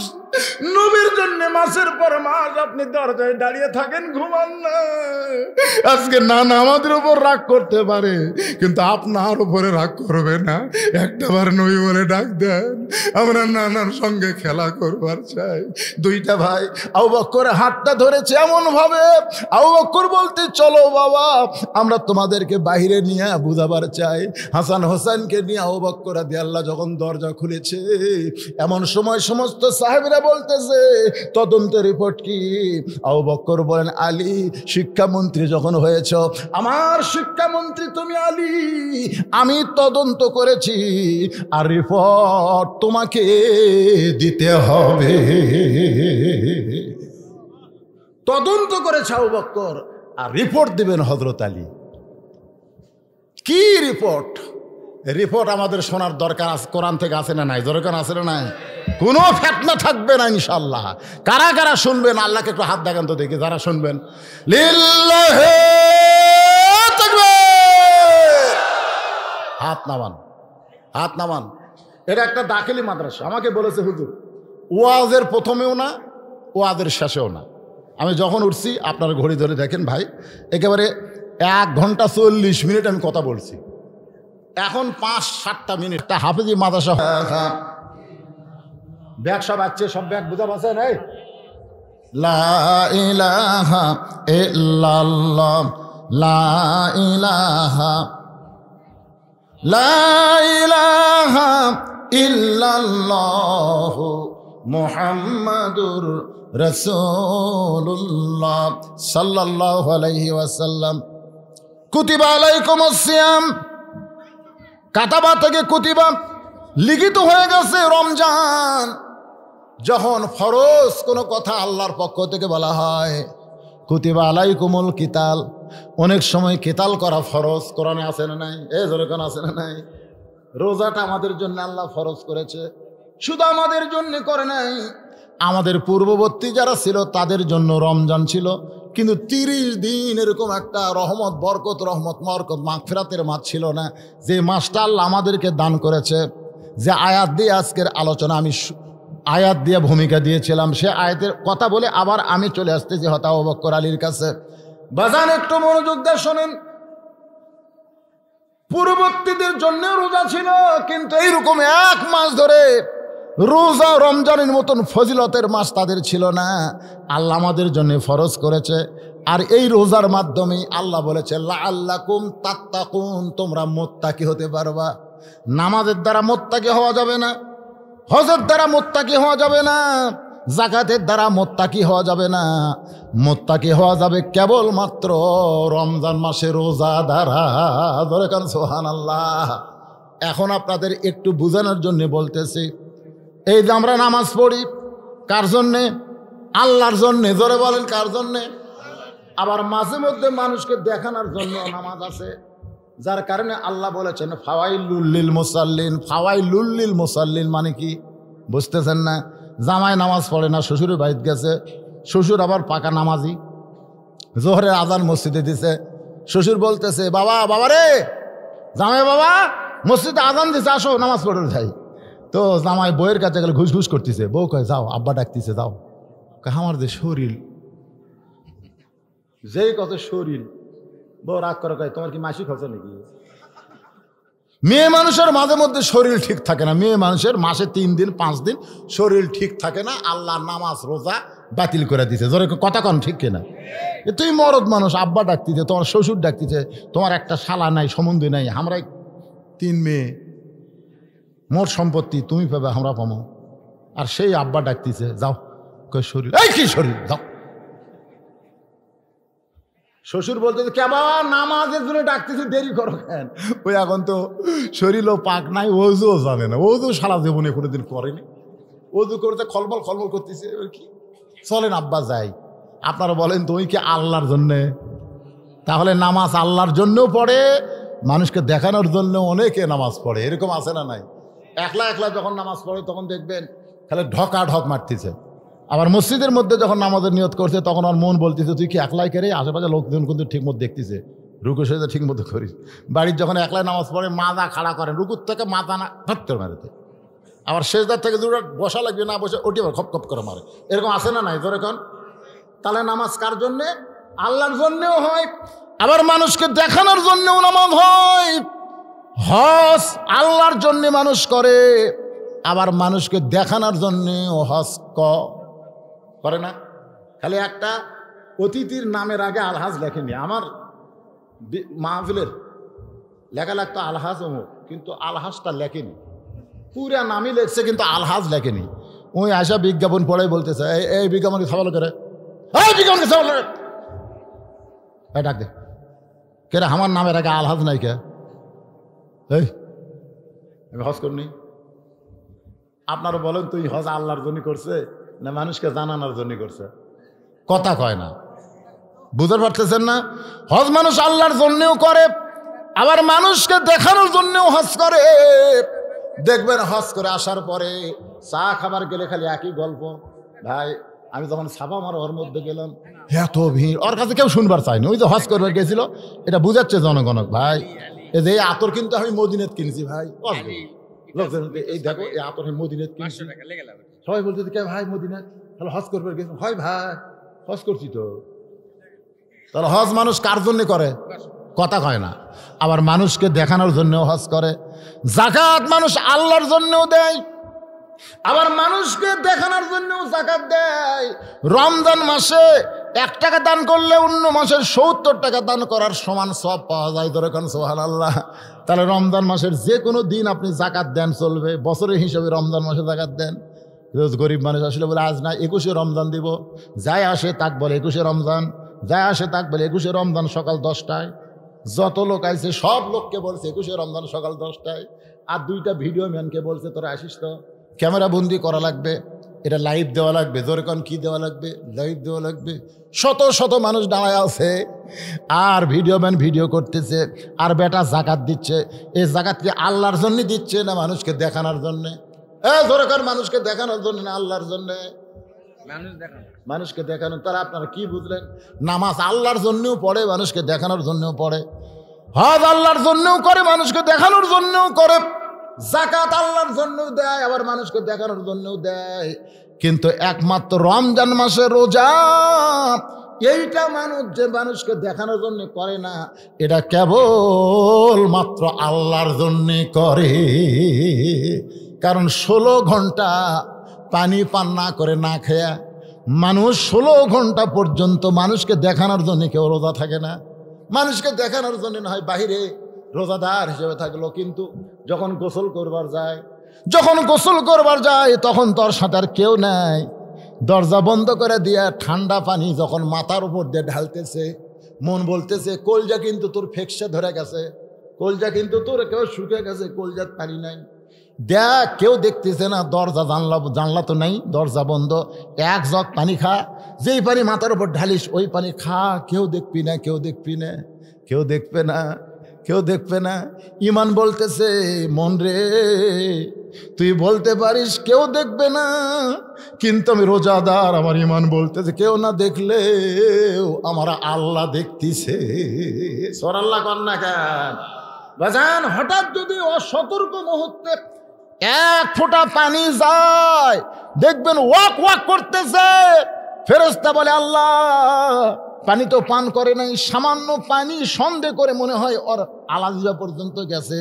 নবীর জন্য মাসের পর মাস আপনি দরজায় দাঁড়িয়ে থাকেন, ঘুমান না। আজকে নানা আমাদের উপর রাগ করতে পারে কিন্তু আপনার উপরে রাগ করবে না। একটাবার নবী বলে ডাক দেন, আমরা নানার সঙ্গে খেলা করবার চাই। দুইটা ভাই আবু বকরের হাতটা ধরেছে এমন ভাবে, আবু বকর বলতে, চলো বাবা আমরা তোমাদেরকে বাহিরে নিয়ে বুঝাবার চাই। হাসান হোসেনকে নিয়ে আবু বকর রাদিয়াল্লাহু যখন দরজা খুলেছে এমন সময় সমস্ত সাহাবীরা বলতেছে, তদন্তের রিপোর্ট কি? আবু বকর বলেন, আলী শিক্ষামন্ত্রী যখন হয়েছ, আমার শিক্ষামন্ত্রী তুমি আলী, আমি তদন্ত করেছি আর রিপোর্ট তোমাকে দিতে হবে। তদন্ত করেছে আবু বকর আর রিপোর্ট দিবেন হযরত আলী। কি রিপোর্ট? রিপোর্ট আমাদের শোনার দরকার আছে, কোরআন থেকে আছে না নাই? দরকার আছে না নাই? কোনো ফিতনা থাকবে না ইনশাআল্লাহ। কারা কারা শুনবেন আল্লাহকে একটু হাত দেখান তো দেখি, যারা শুনবেন। লিল্লাহি তাকবীর। হাত নামান, হাত নামান। এটা একটা দাখিলি মাদ্রাসা। আমাকে বলেছে হুজুর ওয়াজের প্রথমেও না ওয়াজের শেষেও না। আমি যখন উঠছি আপনার ঘড়ি ধরে দেখেন ভাই, একেবারে 1 ঘন্টা 40 মিনিট আমি কথা বলছি, এখন 5-7টা মিনিট। হাফেজি মাদ্রাসা ব্যাগ সব আছে, সব ব্যাগ বুঝা পাচ্ছেন? এই লা ইলাহা ইল্লাল্লাহ, লা ইলাহা, লা ইলাহা ইল্লাল্লাহ মুহাম্মাদুর রাসূলুল্লাহ সাল্লাল্লাহু আলাইহি ওয়াসাল্লাম। কুতিবা আলাইকুমুস সিয়াম, কাতাবা থেকে কুতিবা লিখিত হয়ে গেছে রমজান। যখন ফরজ কোনো কথা আল্লাহর পক্ষ থেকে বলা হয়, কুতিবা আলাইকুমুল কিতাল, অনেক সময় কিতাল করা ফরজ কোরআনে আছে না নাই? যেরকম আছে না নাই? রোজাটা আমাদের জন্য আল্লাহ ফরজ করেছে, শুধু আমাদের জন্য করে নাই, আমাদের পূর্ববর্তী যারা ছিল তাদের জন্য রমজান ছিল। কিন্তু 30 দিন এরকম একটা রহমত, বরকত, রহমত, বরকত, মাগফিরাতের মাস ছিল না, যে মাসটা আল্লাহ আমাদেরকে দান করেছে। যে আয়াত দিয়ে আজকের আলোচনা, আমি আয়াত দিয়ে ভূমিকা দিয়েছিলাম, সে আয়াতের কথা বলে আবার আমি চলে আসতেছি হযরত আবু বকর আলীর কাছে। বাজান একটু মনোযোগ দিয়ে শোনেন। পূর্ববর্তীদের জন্য রোজা ছিল, কিন্তু এইরকম এক মাস ধরে রোজা রমজানের মতন ফজিলতের মাস তাদের ছিল না। আল্লাহ আমাদের জন্য ফরজ করেছে। আর এই রোজার মাধ্যমে আল্লাহ বলেছে লাআল্লাকুম তাত্তাকুন, তোমরা মুত্তাকি হতে পারবা। নামাজের দ্বারা মুত্তাকি হওয়া যাবে না, হজের দ্বারা মুত্তাকি হওয়া যাবে না, যাকাতের দ্বারা মুত্তাকি হওয়া যাবে না। মুত্তাকি হওয়া যাবে কেবলমাত্র রমজান মাসে রোজা দ্বারা। ধরে কান সুবহানাল্লাহ। এখন আপনাদের একটু বোঝানোর জন্য বলতেছি, এই যে আমরা নামাজ পড়ি কার জন্যে? আল্লাহর জন্যে। জোরে বলেন কার জন্যে? আবার মাঝে মধ্যে মানুষকে দেখানোর জন্য নামাজ আছে, যার কারণে আল্লাহ বলেছেন ফাওয়াইলুল লিল মুসাল্লিন। ফাওয়াইলুল লিল মুসাল্লিন মানে কি বুঝতেছেন না? জামাই নামাজ পড়ে না, শ্বশুরের বাড়িতে গেছে, শ্বশুর আবার পাকা নামাজি, জোহরের আজান মসজিদে দিছে, শ্বশুর বলতেছে বাবা, বাবা রে, জামাই বাবা মসজিদে আজান দিছে, আসো নামাজ পড়ে যাই। তো জামাই বইয়ের কাছে গেলে ঘুষ ঘুষ করতেছে, বউ কয় যাও, আব্বা ডাকতেছে যাও। আমার যে শরীর, যেই কত শরীর, বউ রাগ করে কয় তোমার কি মাসিক হচ্ছে নাকি? মেয়ে মানুষের মাঝে মধ্যে শরীর ঠিক থাকে না, মেয়ে মানুষের মাসে 3 দিন 5 দিন শরীর ঠিক থাকে না। আল্লাহ নামাজ রোজা বাতিল করে দিছে। জোরে কথা কন ঠিক কিনা? তুই মরদ মানুষ, আব্বা ডাকতেছে, তোমার শ্বশুর ডাকতেছে, তোমার একটা শালা নাই, সম্বন্ধ নাই, আমরা 3 মেয়ে, মোট সম্পত্তি তুমি পাবে, আমরা পাবো। আর সেই আব্বা ডাকতেছে যাও, কয় শরীর, এই কি শরীর, যাও। শ্বশুর বলতে কে বাবা নামাজের জন্য ডাকতেছে, দেরি করো কেন? ওই এখন তো শরীরও পাক নাই, ওজুও জানে না, ওজু সারা জীবনে কোনোদিন করেনি, ওজু করতে খলবল খলবল করতেছে। কি চলেন আব্বা যাই। আপনারা বলেন তো ওই কি আল্লাহর জন্যে? তাহলে নামাজ আল্লাহর জন্যও পড়ে, মানুষকে দেখানোর জন্য অনেকে নামাজ পড়ে, এরকম আছে না নাই? একলা একলা যখন নামাজ পড়ে তখন দেখবেন খালি ঢকা ঢক মারতেছে। আবার মসজিদের মধ্যে যখন নামাজের নিয়ত করছে তখন আর মন বলতেছে তুই কি একলাই করে, আশেপাশে লোকজন কিন্তু ঠিক মতো দেখতেছে, রুকু সেজদা ঠিক মতো করিস। বাড়ির যখন একলাই নামাজ পড়ে মাজা খাড়া করেন, রুকুর থেকে মাথা না ধরতে মারেতে, আবার সেজদার থেকে দুটো বসা লাগবে, না বসে ওটি আবার খপ খপ করে মারে, এরকম আছে না নাই? ধরে এখন তাহলে নামাজ কার জন্যে? আল্লাহর জন্যেও হয়, আবার মানুষকে দেখানোর জন্যও নামাজ হয়। হজ আল্লাহর জন্যে মানুষ করে, আবার মানুষকে দেখানোর জন্যেও হজ করে না। খালি একটা অতিথির নামের আগে আলহাজ লেখেনি। আমার মাহফিলের লেখা লাগতো আলহাজ অমুক, কিন্তু আলহাজটা লেখেনি, পুরা নামই লেখছে কিন্তু আলহাজ লেখেনি। ওই আশা বিজ্ঞাপন পড়াই বলতেছে এই বিজ্ঞাপনকে সবাল করে, এই বিজ্ঞাপনকে সবাল করে, এই ডাক দে কে রে, আমার নামের আগে আলহাজ নাই কে? এই আমি হজ করিনি। আপনারা বলেন তুই হজ আল্লাহর জন্য করছে না মানুষকে জানানোর জন্য করছে? কথা কয় না, বুঝতে পারতেছেন না? হজ মানুষ আল্লাহর জন্যও করে, আবার মানুষকে দেখানোর জন্যও হজ করে। দেখবেন হজ করে আসার পরে চা খাবার গেলে খালি একই গল্প। ভাই আমি যখন ছাপা মার ওর মধ্যে গেলাম, এত ভিড়, ওর কাছে কেউ শুনবার চায়নি। ওই যে হজ করবার গেছিল, এটা বুঝাচ্ছে জনগণক, ভাই এই যে আতর কিন্তু আমি মদিনাত কিনেছি ভাই, লোকজন এই দেখো এই আতর আমি মদিনাত কিনেছি। সবাই বলতে কে ভাই মদিনাত, তাহলে হজ করবার গেছি, হয় ভাই হজ করছি তো। তাহলে হজ মানুষ কার জন্য করে? কথা কয় না। আবার মানুষকে দেখানোর জন্যও হজ করে। যাকাত মানুষ আল্লাহর জন্যও দেয়, আবার মানুষকে দেখানোর জন্য যাকাত দেয়। রমজান মাসে 1 টাকা দান করলে অন্য মাসে 70 টাকা দান করার সমান সব পাওয়া যায়। দরকার সুবহানাল্লাহ। তাহলে রমজান মাসের যে কোনো দিন আপনি যাকাত দেন চলবে, বছরের হিসাবে রমজান মাসে যাকাত দেন। গরিব মানুষ আসলে বলে আজ না 21শে রমজান দিব, যাই আসে তাক বলে 21শে রমজান, যাই আসে তাক বলে 21শে রমজান সকাল 10টায়। যত লোক আইছে সব লোককে বলছে 21শে রমজান সকাল 10টায়। আর 2টা ভিডিও ম্যানকে বলছে তোরা আসিস তো, ক্যামেরা বন্দি করা লাগবে, এটা লাইভ দেওয়া লাগবে। জোরে কোন কি দেওয়া লাগবে? লাইভ দেওয়া লাগবে। শত শত মানুষ দাঁড়ায় আছে আর ভিডিও ম্যান ভিডিও করতেছে, আর বেটা যাকাত দিচ্ছে। এই যাকাত কি আল্লাহর জন্য দিচ্ছে না মানুষকে দেখানোর জন্যে? জোরে কোন মানুষকে দেখানোর জন্য না আল্লাহর জন্যে? মানুষকে দেখানো। তারা আপনারা কি বুঝলেন? নামাজ আল্লাহর জন্যও পড়ে, মানুষকে দেখানোর জন্যও পড়ে। হজ আল্লাহর জন্যও করে, মানুষকে দেখানোর জন্যও করে। যাকাত আল্লাহর জন্যও দেয়, আবার মানুষকে দেখানোর জন্যও দেয়। কিন্তু একমাত্র রমজান মাসে রোজা, এইটা মানুষ যে মানুষকে দেখানোর জন্য করে না, এটা কেবল মাত্র আল্লাহর জন্যে করে। কারণ 16 ঘন্টা পানি পান না করে না খেয়া মানুষ 16 ঘন্টা পর্যন্ত মানুষকে দেখানোর জন্য কেউ রোজা থাকে না। মানুষকে দেখানোর জন্য না হয় বাহিরে রোজাদার হিসেবে থাকলো, কিন্তু যখন গোসল করবার যায় তখন তোর সাথে আর কেউ নাই। দরজা বন্ধ করে দিয়া ঠান্ডা পানি যখন মাথার উপর দিয়ে ঢালতেছে, মন বলতেছে কলজা কিন্তু তোর ফেকসে ধরে গেছে, কলজা কিন্তু তোর কেউ শুকে গেছে, কলজার পানি নাই। দেখ কেউ দেখতেছে না, দরজা জানলা তো নাই, দরজা বন্ধ। 1 জগ পানি খা, যেই পানি মাথার উপর ঢালিস ওই পানি খা, কেউ দেখবি না, কেউ দেখবি না, কেউ দেখবে না, কেউ দেখবে না। ইমান বলতেছে মন রে তুই বলতে পারিস কেউ দেখবে না, কিন্তু আমি রোজাদার, আমার ইমান বলতেছে কেউ না দেখলেও আমার আল্লাহ দেখতেছে। সুবহানাল্লাহ কন্যা কেন বাজান? হঠাৎ যদি অসতর্ক মুহূর্তে 1 ফোঁটা পানি যায়, দেখবেন ওয়াক ওয়াক করতেছে, ফেরেশতা বলে আল্লাহ পানি তো পান করে নাই, সামান্য পানি সন্দেহ করে মনে হয় ওর আলাদা পর্যন্ত গেছে,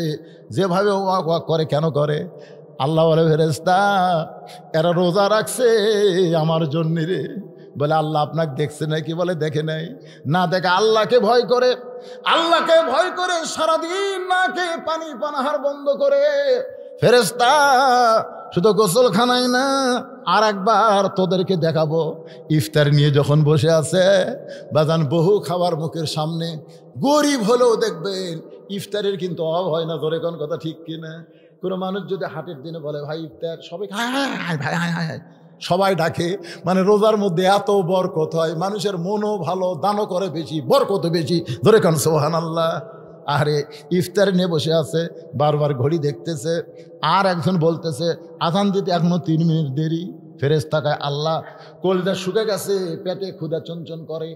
যেভাবে ওয়াক ওয়াক করে কেন করে? আল্লাহ বলে ফেরেশতা এরা রোজা রাখছে আমার জন্য রে। বলে আল্লাহ আপনাকে দেখছে নাকি? বলে দেখে নাই। না দেখে আল্লাহকে ভয় করে, আল্লাহকে ভয় করে সারাদিন না খেয়ে পানি পানাহার বন্ধ করে। ফেরেশতা শুধু গোসলখানায় না, আর একবার তোদেরকে দেখাবো। ইফতার নিয়ে যখন বসে আছে বাজান, বহু খাবার মুখের সামনে, গরিব হলেও দেখবেন ইফতারের কিন্তু অভাব হয় না। ধরে কোন কথা ঠিক কিনা? কোনো মানুষ যদি হাটের দিনে বলে ভাই ইফতার, সবাই ভাই হায় সবাই ডাকে, মানে রোজার মধ্যে এত বরকত হয়, মানুষের মনও ভালো, দানও করে বেশি, বরকত বেশি। ধরে কান সুবহানাল্লাহ। আরে ইফতার নিয়ে বসে আছে, বারবার ঘড়ি দেখতেছে, আর একজন বলতেছে আজান দিতে এখনো 3 মিনিট দেরি। ফেরেশতা কয় আল্লাহ কলিজা শুকে গেছে, পেটে ক্ষুধা চঞ্চন করে,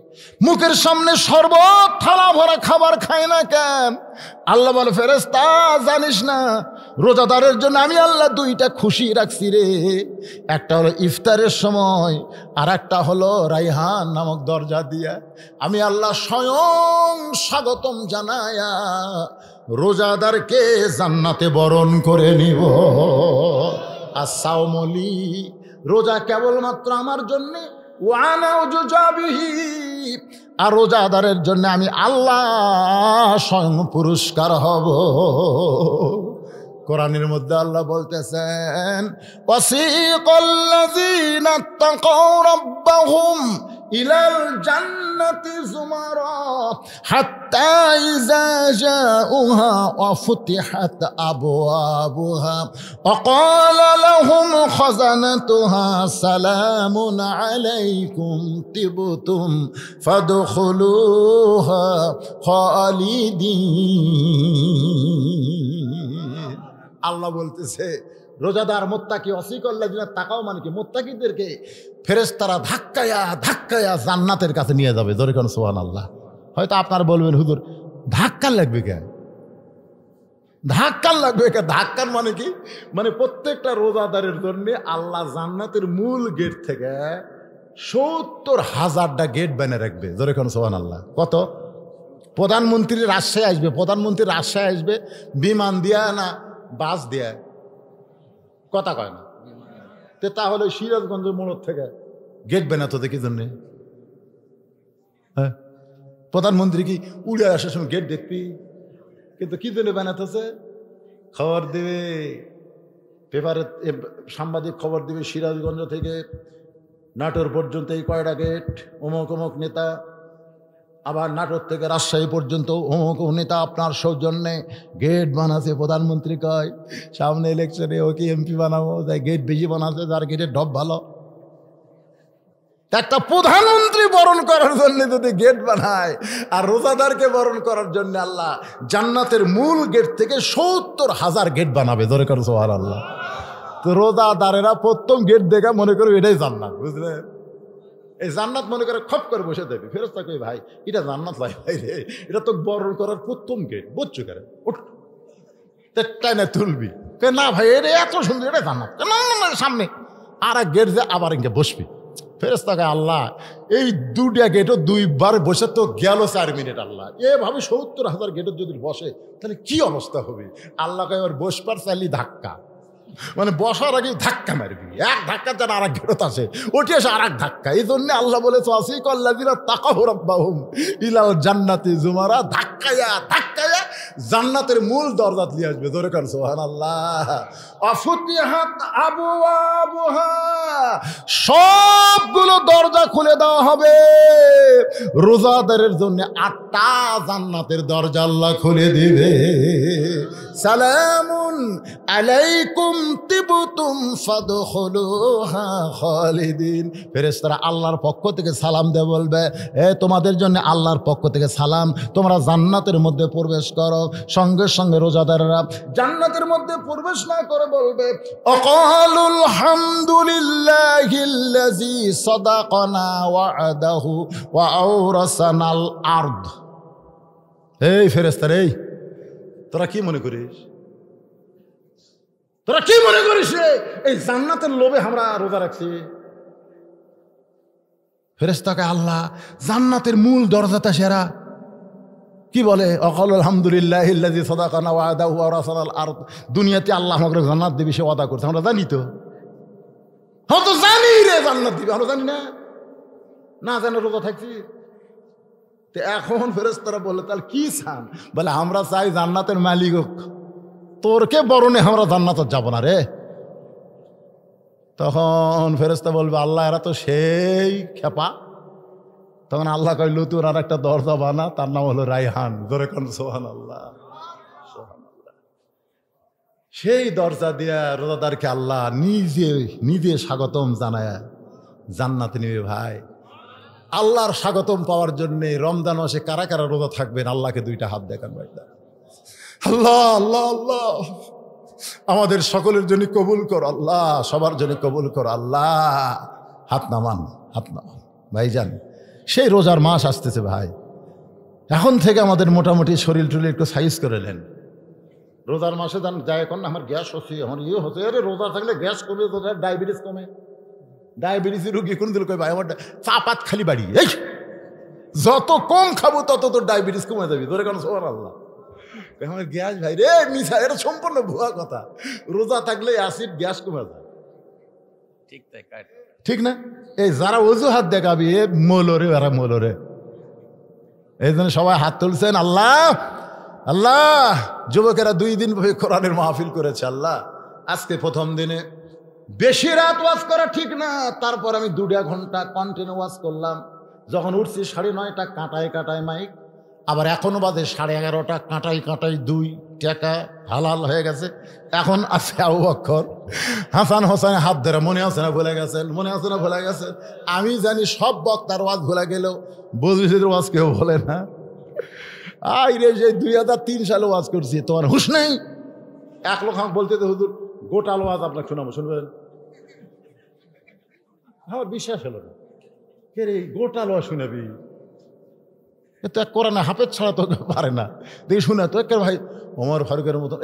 মুখের সামনে শরবত থালা ভরা খাবার খায় না কেন? আল্লাহ বলে ফেরেশতা জানিস না রোজাদারের জন্য আমি আল্লাহ 2টা খুশি রাখছি রে। একটা হলো ইফতারের সময়, আর একটা হলো রাইহান নামক দরজা দিয়া আমি আল্লাহ স্বয়ং স্বাগতম জানায়া রোজাদারকে জান্নাতে বরণ করে নিব। আর সাওমলি রোজা কেবলমাত্র আমার জন্যে, ওয়ানা উজুজাবিহি, আর রোজাদারের জন্য আমি আল্লাহ স্বয়ং পুরস্কার হব। কোরআনের মধ্যে আল্লাহ বলতেছেন ওয়াসিকাল্লাযীনা তাকাউ রাব্বাহুম ইলাল জান্নাতি যুমারা হাত্তা ইযা জাউহা ওয়া ফুতিহাত আবওয়াবুহা ওয়া ক্বালা লাহুম খাযানাতুহা সালামুন আলাইকুম তিবতুম ফাদখুলুহা খালিদিন। আল্লাহ বলতেছে রোজাদার মোত্তাকি ওয়াসিকাল্লাযীনা তাকাও মানে কি? মোত্তাকিদেরকে ফেরেশতারা ধাক্কায়া ধাক্কায়া জান্নাতের কাছে নিয়ে যাবে। জোরে কোন সুবহানাল্লাহ। হয়তো আপনারা বলবেন হুজুর ধাক্কা লাগবে কেন? ধাক্কা লাগবে কেন? ধাক্কার মানে কি? মানে প্রত্যেকটা রোজাদারের জন্য আল্লাহ জান্নাতের মূল গেট থেকে 70,000টা গেট বানিয়ে রাখবে। জোরে কোন সুবহানাল্লাহ। কত? প্রধানমন্ত্রী রাজশাহী আসবে, প্রধানমন্ত্রী রাজশাহী আসবে বিমান দিয়া না বাস দিয়া? কথা কয় না, তাহলে সিরাজগঞ্জের মোড় থেকে গেট বানাতো কি জন্যে? হ্যাঁ, প্রধানমন্ত্রী কি উড়ে আসার সময় গেট দেখবি? কিন্তু কি জন্য বানাতেছে? খবর দেবে পেপারে, সাংবাদিক খবর দেবে সিরাজগঞ্জ থেকে নাটোর পর্যন্ত এই কয়টা গেট, অমুক অমুক নেতা, আবার নাটোর থেকে রাজশাহী পর্যন্ত অমুক নেতা আপনার সৌজন্যে গেট বানাচ্ছে। প্রধানমন্ত্রী কয় সামনে ইলেকশনে ওকে এমপি বানাবো, তাই গেট বেশি বানাচ্ছে, যার গেটের ঢপ ভালো। একটা প্রধানমন্ত্রী বরণ করার জন্য যদি গেট বানায়, আর রোজাদারকে বরণ করার জন্য আল্লাহ জান্নাতের মূল গেট থেকে ৭০,০০০ গেট বানাবে। ধরে করো সুবহানাল্লাহ। তো রোজাদারেরা প্রথম গেট দেখা মনে করো এটাই জান্নাত, বুঝলে? এই জান্নাত মনে করে খপ করে বসে দেবে। ফেরেশতা কই ভাই এটা জান্নাত ভাই, ভাই রে এটা তো বরণ করার প্রথম গেট, বুঝছো কেন? ওটাই না তুলবি না ভাই, এটা এত সুন্দর, এটা জান্নাত না, সামনে আর এক গেট যে আবার ইনকে বসবি। ফেরেশতাকে আল্লাহ এই দুটা গেটও দুইবার বসে তো গেল 4 মিনিট। আল্লাহ এভাবে ৭০,০০০ গেটের যদি বসে তাহলে কি অবস্থা হবে? আল্লাহকে এবার বসবার চাইলি ধাক্কা, মানে বসার আগে ধাক্কা মারবি, এক ধাক্কা যেন আর এক গেরত আসে, ওটি আসে আর এক ধাক্কা। এই জন্য আল্লাহ বলেছে আসিকাল্লাযিনা তাকাউ রাব্বাহুম ইলাল জান্নাতি জুমারা, ধাক্কায়া ধাক্কায়া জান্নাতের মূল দরজা দিয়ে আসবে। ধরে কার সুবহানাল্লাহ। আফুতিহাত আবওয়াবুহা, সবগুলো দরজা খুলে দেওয়া হবে। রোজাদারের জন্য 8টা জান্নাতের দরজা আল্লাহ খুলে দিবে। সালামুন আলাইকুম তিবতুম ফাদখুলুহা খালিদিন। ফেরেশতারা আল্লাহর পক্ষ থেকে সালাম দিয়ে বলবে, এ তোমাদের জন্য আল্লাহর পক্ষ থেকে সালাম, তোমরা জান্নাতের মধ্যে প্রবেশ করো। সঙ্গে সঙ্গে রোজাদাররা জান্নাতের মধ্যে প্রবেশ না করে বলবে, আকালুল হামদুলিল্লাহিল্লাযী সাদাকানা ওয়া'দাহু ওয়া আওরাসানাল আরদ। এই ফেরেশতারা, এই তোরা কি মনে করিস? তোরা কি মনে করিস এই জান্নাতের লোভে আমরা রোজা রাখছি? ফেরেশতাকে আল্লাহ জান্নাতের মূল দরজাটা সেরা কি বলে? অকাল আলহামদুলিল্লাহিল্লাযী সাদাকানা ওয়া'দাহু ওয়া আওরাসানাল আরদ। দুনিয়াতে আল্লাহ আমাকে জান্নাত দিবে, সে ওয়াদা করছে, আমরা জানি তো। হ্যাঁ তো জানি রে জান্নাত দিবে, আমরা জানি না, না জানি রোজা থাকছি। এখন ফেরেশতারা বলে তাহলে কি চান? বলে আমরা চাই জান্নাতের মালিক হোক, তোরকে বরণে আমরা জান্নাতে যাব না রে। তখন ফেরেশতা বলবে আল্লাহ এরা তো সেই খেপা। তখন আল্লাহ কয় নতুন আর একটা দরজা বানা, তার নাম হলো রায়হান। ধরে কোন সুবহানাল্লাহ। সেই দরজা দিয়া রোজাদারকে আল্লাহ নিজে নিজে স্বাগতম জানায় জান্নাতে নিবে। ভাই আল্লাহর স্বাগতম পাওয়ার জন্য রমজান মাসে কারা কারা রোজা থাকবেন? আল্লাহকে 2টা হাত দেখান ভাই। আল্লাহ আল্লাহ আল্লাহ আমাদের সকলের জন্য কবুল কর আল্লাহ, সবার জন্য কবুল কর আল্লাহ। হাত নামান, হাত নামান ভাইজান। সেই রোজার মাস আসতেছে ভাই, এখন থেকে আমাদের মোটামুটি শরীর টুরির একটু সাইজ করে নেন। রোজার মাসে যান যায় এখন আমার গ্যাস হচ্ছে, আমার ইয়ে হচ্ছে। আরে রোজা থাকলে গ্যাস কমে, ডায়াবেটিস কমে। ডায়াবেটিসের রুগী কোন দিল কই ভাই আমার চা পাত খালি বাড়ি, এই যত কম খাবো তত তোর ডায়াবেটিস কমে যাবি। ধরে কেন সুবহানাল্লাহ। আমার গ্যাস ভাই রে মিছা, এটা সম্পূর্ণ ভুয়া কথা। রোজা থাকলে অ্যাসিড গ্যাস কমে যায়, ঠিক তাই, ঠিক না? এই যারা অজুহাত দেখাবি এ মোলরে, এরা মোলরে। এই জন্য সবাই হাত তুলছেন। আল্লাহ আল্লাহ যুবকেরা 2 দিন কোরআনের মাহফিল করেছে। আল্লাহ আজকে প্রথম দিনে বেশি রাত ওয়াজ করা ঠিক না, তারপর আমি 2 ঘন্টা কন্টিনিউ ওয়াজ করলাম। যখন উঠছি 9:30টা কাঁটায় কাঁটায় মাইক, আবার এখনো বাজে 11:30টা কাঁটাই কাঁটাই 2 টাকা হালাল হয়ে গেছে। এখন আছে আবু বকর, হাসান হোসেন হাত ধরে মনে আছে না ভুলে গেছেন, মনে আছে না ভুলে গেছেন। আমি জানি সব বক্তার ওয়াজ ভুলে গেলেও বজরিদের ওয়াজ কেউ বলে না। আই রে সেই 2003 সালে ওয়াজ করছি, তোমার হুঁশ নেই? এক লোক আমাকে বলতে তো হুজুর গোটাল ওয়াজ আপনাকে শোনাবো, শুনবেন? আমার বিশ্বাস হলো না, কে রে গোটাল ওয়াজ শুনাবি? তো এক করে না, হাফেজ ছাড়া তো পারে না। দেখি শুনে তো এক ভাই ওমর ফারুকের মতন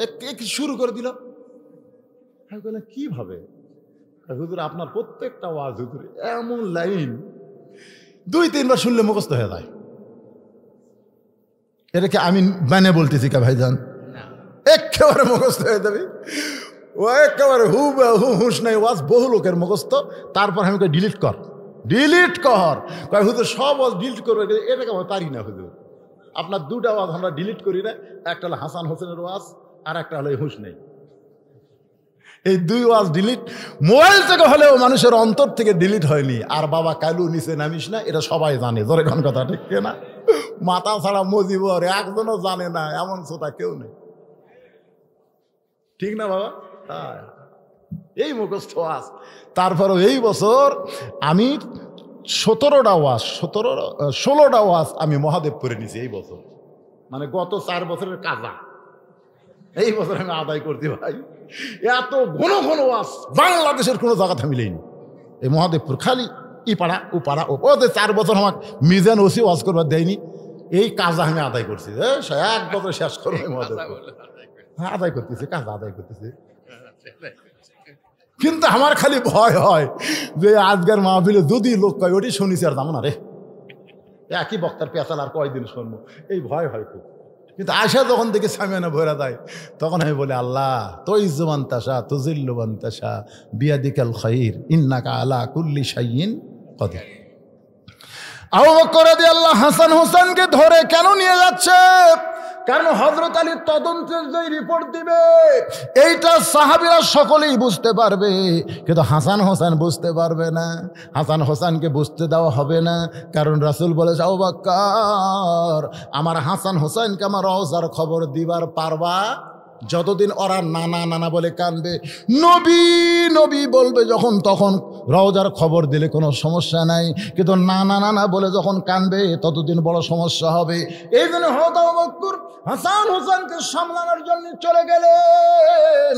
শুরু করে দিল। আমি বললাম কিভাবে? হুজুর আপনার প্রত্যেকটা ওয়াজ হুজুর এমন লাইন 2-3 বার শুনলে মুখস্থ হয়ে যায়। এটাকে আমি মানে বলতেছি কা ভাইজান, একেবারে মুখস্থ হয়ে যাবে। ও একেবারে হুঁশ নাই ওয়াজ বহু লোকের মুখস্থ। তারপর আমি ডিলিট কর কয় হুজুর সব ওয়াজ ডিলিট করবে, এটাকে আমি পারি না হুজুর। আপনার দুটা ওয়াজ আমরা ডিলিট করি না, একটা হলো হাসান হোসেনের ওয়াজ আর একটা হলো হুঁশ নেই। এই দুই ওয়াজ ডিলিট মোবাইল থেকে হলেও মানুষের অন্তর থেকে ডিলিট হয়নি। আর বাবা কালু নিচে নামিস না, এটা সবাই জানে। জোরে কোন কথা ঠিক না? মাথা ছাড়া মজিবর একজনও জানে না এমন শ্রোতা কেউ নেই, ঠিক না বাবা? এই মুখস্থ ওয়াজ। তারপরও এই বছর আমি 16টা ওয়াজ আমি মহাদেব করে নিছি এই বছর। মানে গত 4 বছরের কাজা এই বছর আমি আদায় করতে ভাই। এত ঘন ঘন ওয়াজ বাংলাদেশের কোনো জায়গাতে আমি লইনি। এই মহাদেবপুর খালি ইপাড়া উপাড়া ওদের 4 বছর আমাকে মিজান ওসি ওয়াজ করবার দেয়নি। এই কাজা আমি আদায় করছি। 1 বছর শেষ করবো মহাদেবপুর আদায় করতেছি, কাজ আদায় করতেছি। কিন্তু আমার খালি ভয় হয় যে আজকের মাহফিলে যদি লোক কয় ওটি শুনিছি আর যাবো না রে, একই বক্তার পেঁচাল আর কয়দিন শুনবো, এই ভয় হয় খুব। কিন্তু আশা যখন দেখে সামিয়ানা ভরা দেয় তখন আমি বলি আল্লাহ তুইজ্জুমান তাশা তুযিল্লুমান তাশা বিয়াদিকাল খায়র ইন্নাকা আলা কুল্লি শাইইন কাদির। আবু বকর রাদিয়াল্লাহু হাসান হোসেনকে ধরে কেন নিয়ে যাচ্ছে? কারণ হযরত আলীর তদন্তের যে রিপোর্ট দিবে এইটা সাহাবীরা সকলেই বুঝতে পারবে, কিন্তু হাসান হোসেন বুঝতে পারবে না। হাসান হোসেনকে বুঝতে দেওয়া হবে না, কারণ রাসূল বলেছে আবু বকর আমার হাসান হোসেনকে আমার রওজার খবর দিবার পারবা যতদিন ওরা নানা নানা বলে কানবে। নবী নবী বলবে যখন তখন রওজার খবর দিলে কোনো সমস্যা নাই, কিন্তু নানা নানা বলে যখন কানবে ততদিন বড় সমস্যা হবে। এই জন্য হযরত আবু বকর হাসান হোসেনকে সামলানোর জন্য চলে গেলেন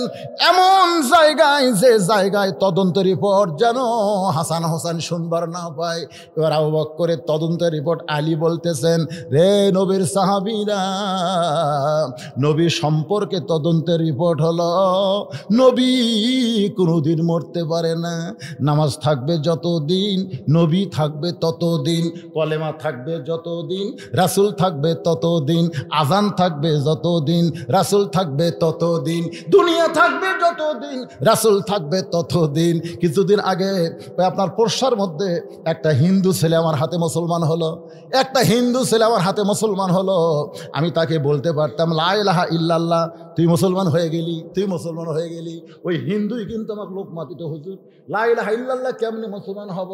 এমন জায়গায়, যে জায়গায় তদন্ত রিপোর্ট যেন হাসান হোসেন শুনবার না পায়। এবার আবু বকরের তদন্ত রিপোর্ট আলী বলতেছেন, রে নবীর সাহাবীরা, নবী সম্পর্কে তদন্তের রিপোর্ট হলো নবী কোনোদিন মরতে পারে না। নামাজ থাকবে যতদিন নবী থাকবে ততদিন, কলেমা থাকবে যতদিন রাসূল থাকবে ততদিন, আজান থাকবে যতদিন রাসূল থাকবে ততদিন, দুনিয়া থাকবে যতদিন রাসূল থাকবে ততদিন। কিছুদিন আগে আপনার পরশার মধ্যে একটা হিন্দু ছেলে আমার হাতে মুসলমান হলো, আমি তাকে বলতে পারতাম লা ইলাহা ইল্লাল্লাহ, তুই মুসলমান হয়ে গেলি। ওই হিন্দুই কিন্তু আমার লোক মাতিত, হুজুর লা ইলাহা ইল্লাল্লাহ কেমনে মুসলমান হব?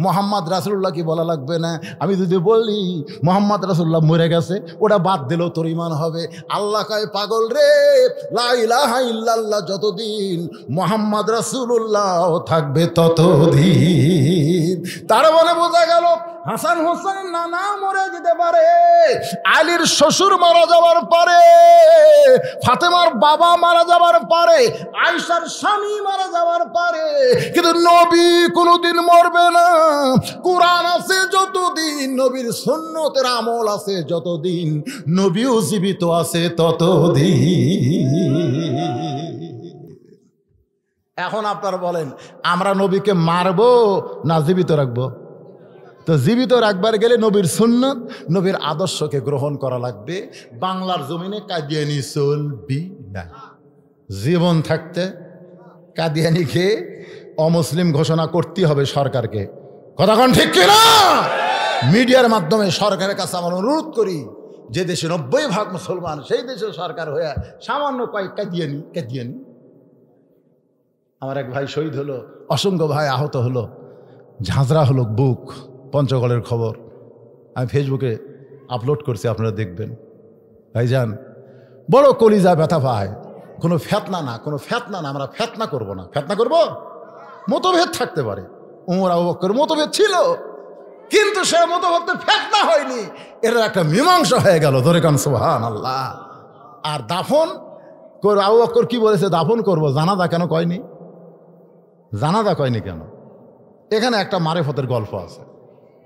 মোহাম্মদ রাসূলুল্লাহ কি বলা লাগবে না? আমি যদি বলি মোহাম্মদ রাসূলুল্লাহ মরে গেছে, ওটা বাদ দিলেও তোর ঈমান হবে। আল্লাহ কয় পাগল রে, লা ইলাহা ইল্লাল্লাহ যতদিন মোহাম্মদ রাসূলুল্লাহ থাকবে ততদিন। তার মানে বোঝা গেল হাসান হোসেনের নানা মরে যেতে পারে, আলীর শ্বশুর মারা যাওয়ার পরে, ফাতেমার বাবা মারা যাওয়ার পরে, আয়েশার স্বামী মারা যাওয়ার পরে, কিন্তু নবী কোনোদিন মরবে না। কোরআন আছে যতদিন, নবীর সুন্নতের আমল আছে যতদিন, নবীও জীবিত আছে ততদিন। এখন আপনারা বলেন আমরা নবীকে মারবো না জীবিত রাখবো? তো জীবিত রাখবার গেলে নবীর সুন্নত, নবীর আদর্শকে গ্রহণ করা লাগবে। বাংলার জমিনে কাদিয়ানি চলবি না। জীবন থাকতে কাদিয়ানিকে অমুসলিম ঘোষণা করতে হবে সরকারকে। কথা কোন ঠিক কিনা? মিডিয়ার মাধ্যমে সরকারের কাছে আমরা অনুরোধ করি, যে দেশে 90% মুসলমান সেই দেশে সরকার হয়ে সামান্য কয়েক কাদিয়ানি। আমার এক ভাই শহীদ হলো, অসংখ্য ভাই আহত হলো, ঝাঁঝরা হলো বুক, পঞ্চগড়ের খবর আমি ফেসবুকে আপলোড করছি, আপনারা দেখবেন। ভাইজান বড় কলিজা ব্যথা পায়। কোনো ফেতনা না, আমরা ফেতনা করব না। ফেতনা করব? মতভেদ থাকতে পারে, উমর আবু বকর মতভেদ ছিল, কিন্তু সে মতভেদ ফেতনা হয়নি, এর একটা মীমাংসা হয়ে গেল। ধরে কান সুবহানাল্লাহ। আর দাফন আবু বকর কি বলেছে? দাফন করব, জানাজা কেন কয়নি? কেন? এখানে একটা মারেফতের গল্প আছে।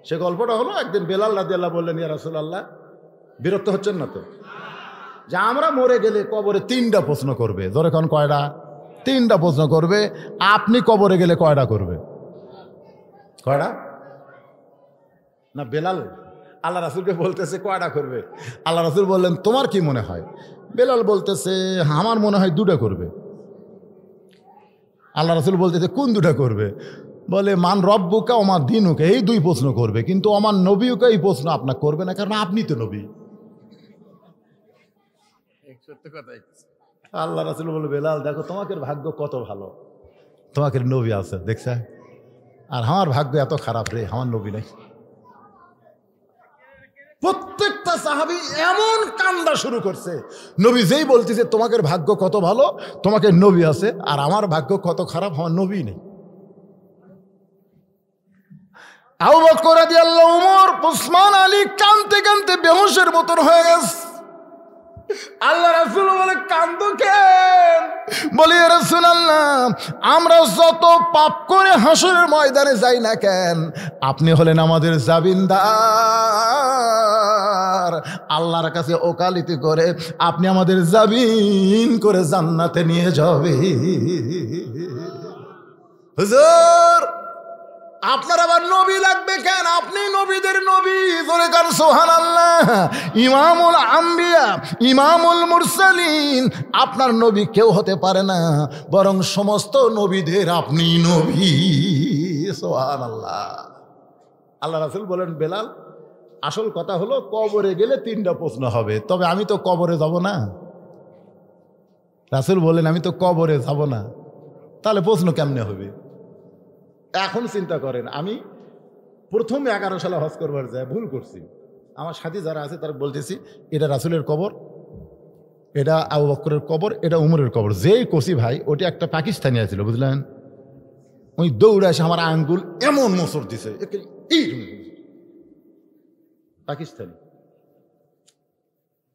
সে গল্পটা হলো, একদিন বেলাল রাদিয়াল্লাহু বললেন, ইয়া রাসূলুল্লাহ, বিরক্ত হচ্ছেন না তো? যে আমরা মরে গেলে কবরে 3টা প্রশ্ন করবে। ধরে কোন কয়টা? 3টা প্রশ্ন করবে। আপনি কবরে গেলে কয়টা করবে? কয়টা না? বেলাল আল্লাহ রাসূলকে বলতেছে কয়টা করবে? আল্লাহ রাসূল বললেন তোমার কি মনে হয়? বেলাল বলতেছে আমার মনে হয় 2টা করবে। আল্লাহ রাসূল বলতেছে কোন দুটা করবে? বলে মান রব্বুকা ওমা দিনুকা, এই দুই প্রশ্ন করবে, কিন্তু আমার নবীকে এই প্রশ্ন আপনার করবে না, কারণ আপনি তো নবী। আল্লাহ রাসূল বলে বেলাল দেখো তোমাকে ভাগ্য কত ভালো, তোমাকে নবী আছে দেখছে, আর আমার ভাগ্য এত খারাপ রে, আমার নবী নাই। প্রত্যেকটা সাহাবী এমন কান্দা শুরু করছে, নবী যেই বলতেছে তোমাকে ভাগ্য কত ভালো, তোমাকে নবী আছে, আর আমার ভাগ্য কত খারাপ, আমার নবী নেই। আবু বকর রাদিয়াল্লাহু, ওমর, উসমান, আলী কাঁদতে কাঁদতে বেহুশের মতন হয়ে গেছে। আল্লাহ রাসূল বলে কান্দো কেন? বলি ইয়া রাসূলুল্লাহ, আমরা যত পাপ করে হাসরের ময়দানে যাই না কেন, আপনি হলেন আমাদের জামিনদার। আল্লাহর কাছে ওকালতি করে আপনি আমাদের জামিন করে জান্নাতে নিয়ে যাবে। হুজুর আপনার আবার নবী লাগবে কেন? আপনি নবীদের নবী, বলে কার সুবহানাল্লাহ। ইমামুল আম্বিয়া, ইমামুল মুরসালিন, আপনার নবী কেউ হতে পারে না, বরং সমস্ত নবীদের আপনি নবী। সুবহানাল্লাহ। আল্লাহ রাসূল বলেন বেলাল, আসল কথা হলো কবরে গেলে তিনটা প্রশ্ন হবে, তবে আমি তো কবরে যাব না। রাসূল বলেন আমি তো কবরে যাব না, তাহলে প্রশ্ন কেমনে হবে? এখন চিন্তা করেন, আমি প্রথম 11 সালে হজ করবার যায় ভুল করছি, আমার সাথী যারা আছে তারা বলতেছি এটা রাসূলের কবর, এটা আবু বকরের কবর, এটা উমরের কবর। যেই কষি ভাই ওটা একটা পাকিস্তানি আছিল বুঝলেন, ওই দৌড়ে এসে আমার আঙ্গুল এমন মোচড় দিছে, পাকিস্তানি,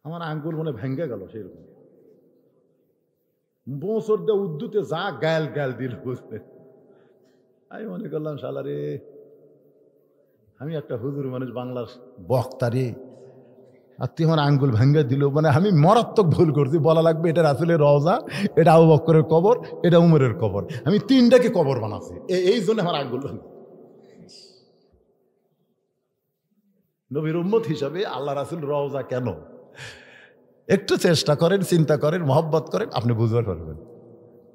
আমার আঙ্গুল মনে ভেঙ্গে গেল সেরকম মোচড় দিয়ে উদ্যুতে যা গাল গাল দিল বুঝলেন। আমি মনে করলাম শালারে আমি একটা হুজুর মানুষ, বাংলার বক্তা রে, আর তুই আমার আঙ্গুল ভেঙ্গে দিল, মানে আমি মারাত্মক ভুল করছি। বলা লাগবে এটা রাসূলের রওজা, এটা আবু বকরের কবর, এটা উমরের কবর, আমি তিনটাকে কবর বানাচ্ছি, এই জন্য আমার আঙ্গুল ভেঙে। নবীর উম্মত হিসাবে আল্লাহ রাসূল রওজা কেন? একটু চেষ্টা করেন, চিন্তা করেন, মহব্বত করেন, আপনি বুঝতে পারবেন,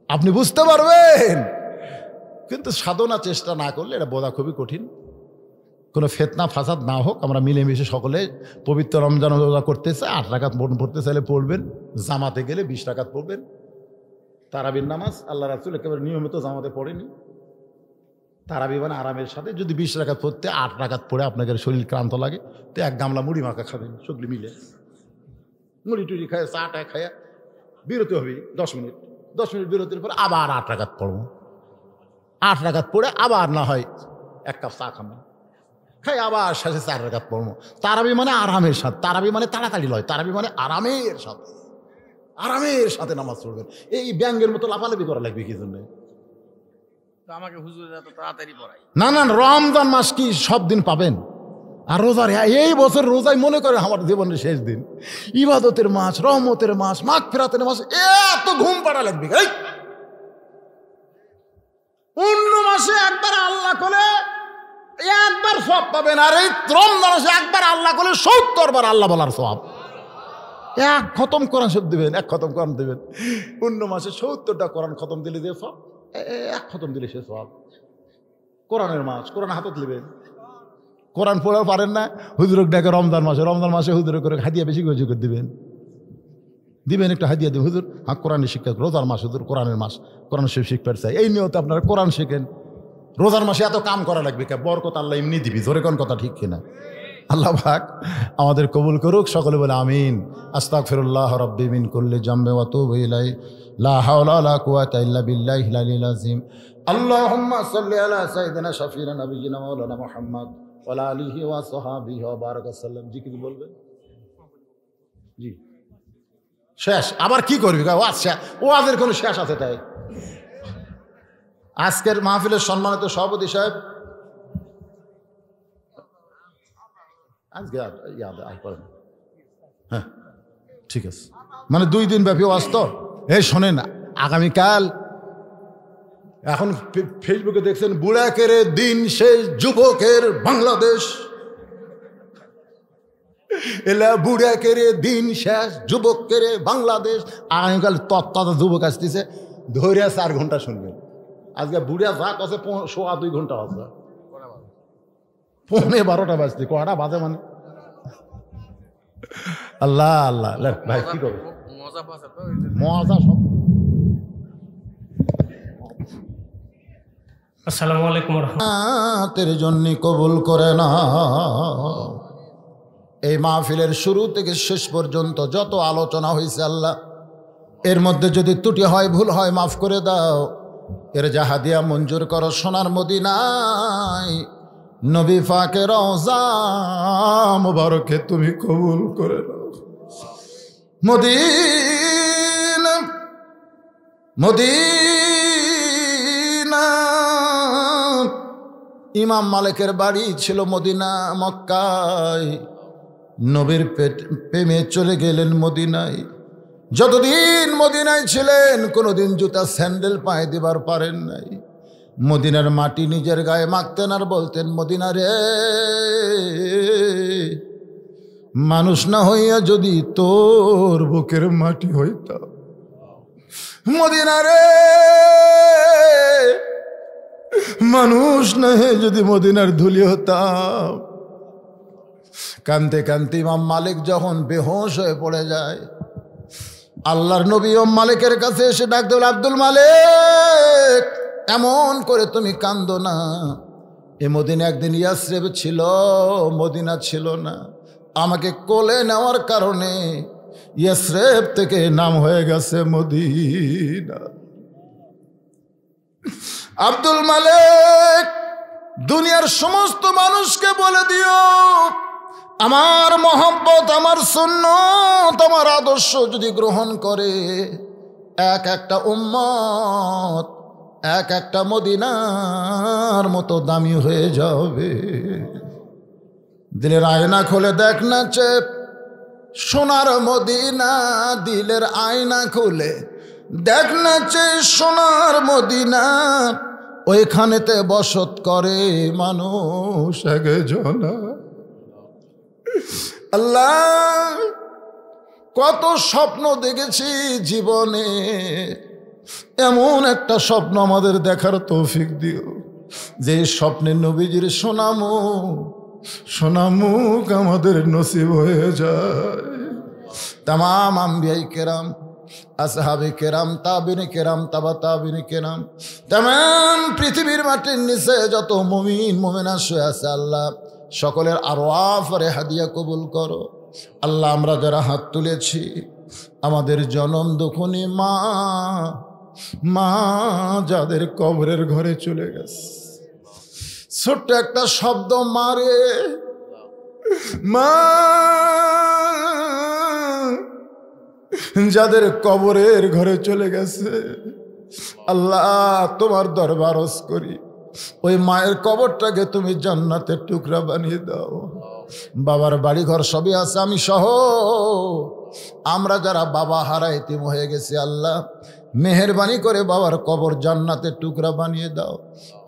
আপনি বুঝতে পারবেন। কিন্তু সাধনা চেষ্টা না করলে এটা বোঝা খুবই কঠিন। কোনো ফেতনা ফাসাদ না হোক, আমরা মিলেমিশে সকলে পবিত্র রমজান রোজা করতেছে, 8 রাকাত পড়তে চাইলে পড়বেন, জামাতে গেলে 20 রাকাত পড়বেন। তারাবির নামাজ আল্লাহ রাসূল একেবারে নিয়মিত জামাতে পড়েনি, তারাবি মানে আরামের সাথে। যদি 20 রাকাত পড়তে 8 রাকাত পড়ে আপনাদের শরীর ক্লান্ত লাগে, তো 1 গামলা মুড়ি মাখা খাবেন, সকলে মিলে মুড়ি টুড়ি খায়, চাটা খায় বিরতি হবে 10 মিনিট, 10 মিনিট বিরতির পরে আবার 8 রাকাত পড়বো, 8 রাকাত পড়ে আবার না হয় 1 কাপ চা খাবেন, খাই আবার শেষে 4 রাকাত পড়বো। তারাবি মানে আরামের সাথে, তারাবি মানে তাড়াতাড়ি লয়, তারাবি মানে আরামের সাথে, আরামের সাথে নামাজ পড়বেন। এই ব্যাঙ্গের মতো লাফালাফি করা লাগবে কি জন্য? আমাকে হুজুর এত তাড়াতাড়ি পড়াই না না, রমজান মাস কি সব দিন পাবেন? আর রোজার এই বছর রোজাই মনে করে আমার জীবনের শেষ দিন, ইবাদতের মাস, রহমতের মাস, মাগফিরাতের মাস, এত ঘুম পাড়া লাগবে। অন্য মাসে একবার আল্লাহ করে একবার সওয়াব পাবেন, আর এই রমজান মাসে একবার আল্লাহ করে 70 বার আল্লাহ বলার সওয়াব। 1 খতম কোরআন শব্দ দিবেন, 1 খতম কোরআন দিবেন। অন্য মাসে 70টা কোরআন খতম দিলে যে সওয়াব, 1 খতম দিলে সে সওয়াব। কোরআনের মাস, কোরআন হাতত নেবেন, কোরআন পড়াও পারেন না, হুজুরক ডাকে রমজান মাসে হুজুরে করে হাদিয়া বেশি করে দিবেন, দিবেন একটু হাদিয়া দিবেন, হুজুর হ্যাঁ কোরআনের শিক্ষা, রোজার মাস হুজুর কোরআনের মাস, কোরআন শরীফ শিখতে চাই, এই নিয়তে আপনারা কোরআন শেখেন। রোজার মাসে এত কাম করা লাগবে কে? বরকত আল্লাহ এমনি দিবি, জোরে কোন কথা ঠিক কিনা? আল্লাহ পাক আমাদের কবুল করুক, সকলে বলে আমিন। আস্তাগফিরুল্লাহ রাব্বি মিন কুল্লি জামবি ওয়া তুবু ইলাইহি, লা হাওলা ওয়া লা কুওয়াতা ইল্লা বিল্লাহিল আলিয়্যিল আযীম। আল্লাহুম্মা সাল্লি আলা সাইয়্যিদিনা শাফিনা নাবিয়্যিনা মাওলানা মুহাম্মদ ওয়া আলা আলিহি ওয়া সাহবিহি ওয়া বারাকা সাল্লাম। জি কি বলবেন? জি শেষ, আবার কি করবি? ওয়াজের কোনো শেষ আছে? তাই আজকের মাহফিলের সম্মানিত সভাপতি সাহেব, আজকে হ্যাঁ ঠিক আছে, মানে 2 দিন ব্যাপী ওয়াজ তো। এই শোনেন, আগামীকাল এখন ফেসবুকে দেখছেন বুড়াকের দিন শেষ, যুবকের বাংলাদেশ, এলা বুড়াকের দিন শেষ, যুবকের বাংলাদেশ। আগামীকাল তত্ত্ব যুবক আসতেছে, ধরে 4 ঘন্টা শুনবেন, আজকে বুড়িয়া যা কছে 1.25 ঘন্টা আছে, কটা বাজে? 11:30 বাজতে, কটা বাজে মানে? আল্লাহ আল্লাহ ভাই কি করবে, মজা পাচ্ছে তো। মজা সব। আসসালামু আলাইকুম তের জন্য কবুল করে না। এই মাহফিলের শুরু থেকে শেষ পর্যন্ত যত আলোচনা হয়েছে আল্লাহ, এর মধ্যে যদি ত্রুটি হয়, ভুল হয়, মাফ করে দাও। এর জাহাদিয়া মঞ্জুর করো সোনার মদিনায়, নবী পাকের রওজা মুবারকে তুমি কবুল করে নাও। মদিনা মদিনা, ইমাম মালিকের বাড়ি ছিল মদিনা মক্কায়, নবীর প্রেমে চলে গেলেন মদিনায়। যতদিন মদিনায় ছিলেন কোনোদিন জুতা স্যান্ডেল পায়ে দিবার পারেন নাই। মদিনার মাটি নিজের গায়ে মাখতেন আর বলতেন, মদিনা রে, মানুষ না হইয়া যদি তোর বুকের মাটি হইতাম, মদিনা রে, মানুষ না হয়ে যদি মদিনার ধুলি হতাম। কানতে কানতে ইমাম মালিক যখন বেহোশ হয়ে পড়ে যায়, আল্লাহর নবী ইমাম মালিকের কাছে এসে ডাক দিল, আব্দুল মালিক, এমন করে তুমি কান্দো না। এ মদিনা একদিন ইয়াসরিব ছিল, মদিনা ছিল না। আমাকে কোলে নেওয়ার কারণে ইয়াসরিব থেকে নাম হয়ে গেছে মদিনা। আব্দুল মালিক, দুনিয়ার সমস্ত মানুষকে বলে দিও, আমার মহব্বত, আমার সুন্নত, আমার আদর্শ যদি গ্রহণ করে, এক একটা উম্মত এক একটা মদিনার মতো দামি হয়ে যাবে। দিলের আয়না খুলে দেখ না চেপ, সোনার মদিনা। দিলের আয়না খুলে দেখ না চে, সোনার মদিনা। ওইখানেতে বসত করে মানুষ একজনা। আল্লাহ, কত স্বপ্ন দেখেছি জীবনে, এমন একটা স্বপ্ন আমাদের দেখার তৌফিক দিও, যে স্বপ্নে নবীজির সোনামুখ আমাদের নসিব হয়ে যায়। তামাম আম্বিয়াই কেরাম, আসহাবে কেরাম, তাবিনে কেরাম, তাবা তাবিনে কেরাম, তামাম পৃথিবীর মাটির নিচে যত মুমিন মুমিনা শুয়ে আছে, আল্লাহ সকলের আরওয়াফে হাদিয়া কবুল করো। আল্লাহ, আমরা যারা হাত তুলেছি, আমাদের জনম দুঃখনী মা যাদের কবরের ঘরে চলে গেছে, ছোট্ট একটা শব্দ মারে, মা যাদের কবরের ঘরে চলে গেছে, আল্লাহ তোমার দরবারস করি, ওই মায়ের কবরটাকে তুমি জান্নাতের টুকরা বানিয়ে দাও। বাবার বাড়ি ঘর সবই আছে, আমি সহ আমরা যারা বাবা হারা এতিম হয়ে গেছি, আল্লাহ মেহেরবানি করে বাবার কবর জান্নাতের টুকরা বানিয়ে দাও।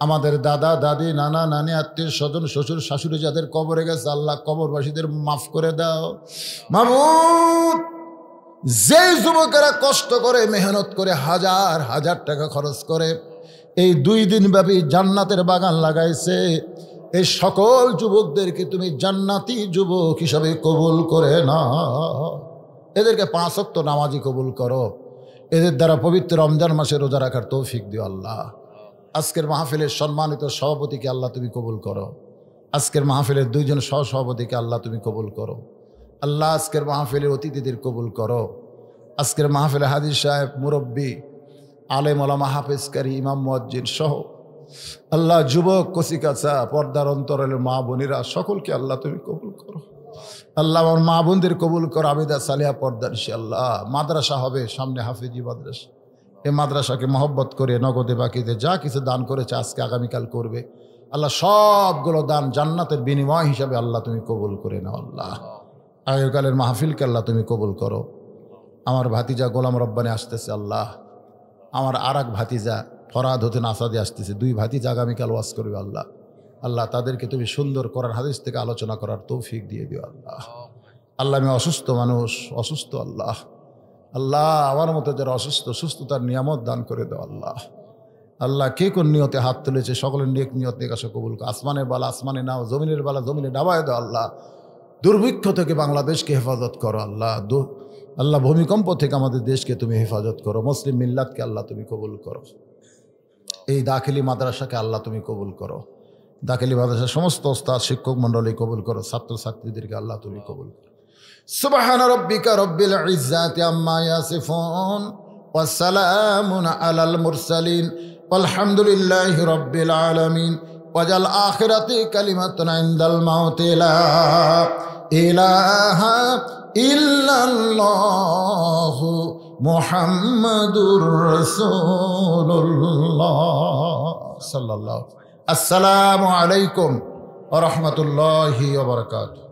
আমাদের দাদা দাদি, নানা নানি, আত্মীয় স্বজন, শ্বশুর শাশুড়ি যাদের কবরে গেছে, আল্লাহ কবরবাসীদের মাফ করে দাও। মাবুদ, যে যুবকেরা কষ্ট করে মেহনত করে হাজার হাজার টাকা খরচ করে এই 2 দিন ব্যাপী জান্নাতের বাগান লাগাইছে, এই সকল যুবকদেরকে তুমি জান্নাতি যুবক হিসাবে কবুল করে না। এদেরকে 5 ওয়াক্ত নামাজি কবুল করো, এদের দ্বারা পবিত্র রমজান মাসে রোজা রাখার তৌফিক দিও। আল্লাহ, আজকের মাহফিলের সম্মানিত সভাপতিকে আল্লাহ তুমি কবুল করো। আজকের মাহফিলের 2 জন সহসভাপতিকে আল্লাহ তুমি কবুল করো। আল্লাহ, আজকের মাহফিলের অতিথিদের কবুল করো। আজকের মাহফিলে হাদিস সাহেব, মুরব্বী, আলেম ওলামা, হাফেজকারী, ইমাম মুয়াজ্জিন সহ আল্লাহ যুবক, কচিকাচা, পর্দার অন্তরালের মা বোনেরা সকলকে আল্লাহ তুমি কবুল করো। আল্লাহ, আমার মা বোনদের কবুল করো। আবিদা সালিহা পর্দানিশী আল্লাহ, মাদ্রাসা হবে সামনে, হাফিজি মাদ্রাসা, এই মাদ্রাসাকে মহব্বত করে নগদে বাকিতে যা কিছু দান করেছে আজকে আগামীকাল করবে, আল্লাহ সবগুলো দান জান্নাতের বিনিময় হিসাবে আল্লাহ তুমি কবুল করে নাও। আল্লাহ, আগেকালের মাহফিলকে আল্লাহ তুমি কবুল করো। আমার ভাতিজা গোলাম রব্বানি আসতেছে, আল্লাহ আমার আর এক ভাতিজা ফরহাদ হোসেন আসাদি আসতেছে, 2 ভাতিজা আগামীকাল ওয়াজ করবে। আল্লাহ, আল্লাহ তাদেরকে তুমি সুন্দর করার হাদিস থেকে আলোচনা করার তৌফিক দিয়ে দিও। আল্লাহ, আল্লাহ আমি অসুস্থ মানুষ, অসুস্থ, আল্লাহ, আল্লাহ আমার মতো যারা অসুস্থ, সুস্থতার নিয়ামত দান করে দাও। আল্লাহ, আল্লাহ কে কোন নিয়তে হাত তুলেছে সকলের নেক নিয়ত নেক আশা কবুল করো। আসমানের বালা আসমানে নাও, জমিনের বালা জমিনে ডাবায় দাও আল্লাহ। দুর্ভিক্ষ থেকে বাংলাদেশকে হেফাজত করো আল্লাহ। আল্লাহ ভূমিকম্প থেকে আমাদের দেশকে তুমি হেফাজত করো। মুসলিম মিল্লাতকে আল্লাহ তুমি কবুল করো। এই দাখিলি মাদ্রাসাকে আল্লাহ তুমি কবুল করো। দাখিলি মাদ্রাসার সমস্ত ওস্তাদ শিক্ষক মণ্ডলী কবুল করো। ছাত্রছাত্রীদেরকে আল্লাহ তুমি কবুল করো। সুবহান রাব্বিকা রব্বিল ইজ্জাতি আম্মা ইয়াসিফুন ওয়া সালামুন আলাল মুরসালিন আলহামদুলিল্লাহি রাব্বিল আলামিন। ওয়াজাল আখিরাতি কালিমাতুন ইনদাল মাউতি লা ইলাহা ইল্লাল্লাহু মুহাম্মাদুর রাসূলুল্লাহ সাল্লাল্লাহু। আসসালামু আলাইকুম ওয়া রাহমাতুল্লাহি ওয়া বারাকাতুহু।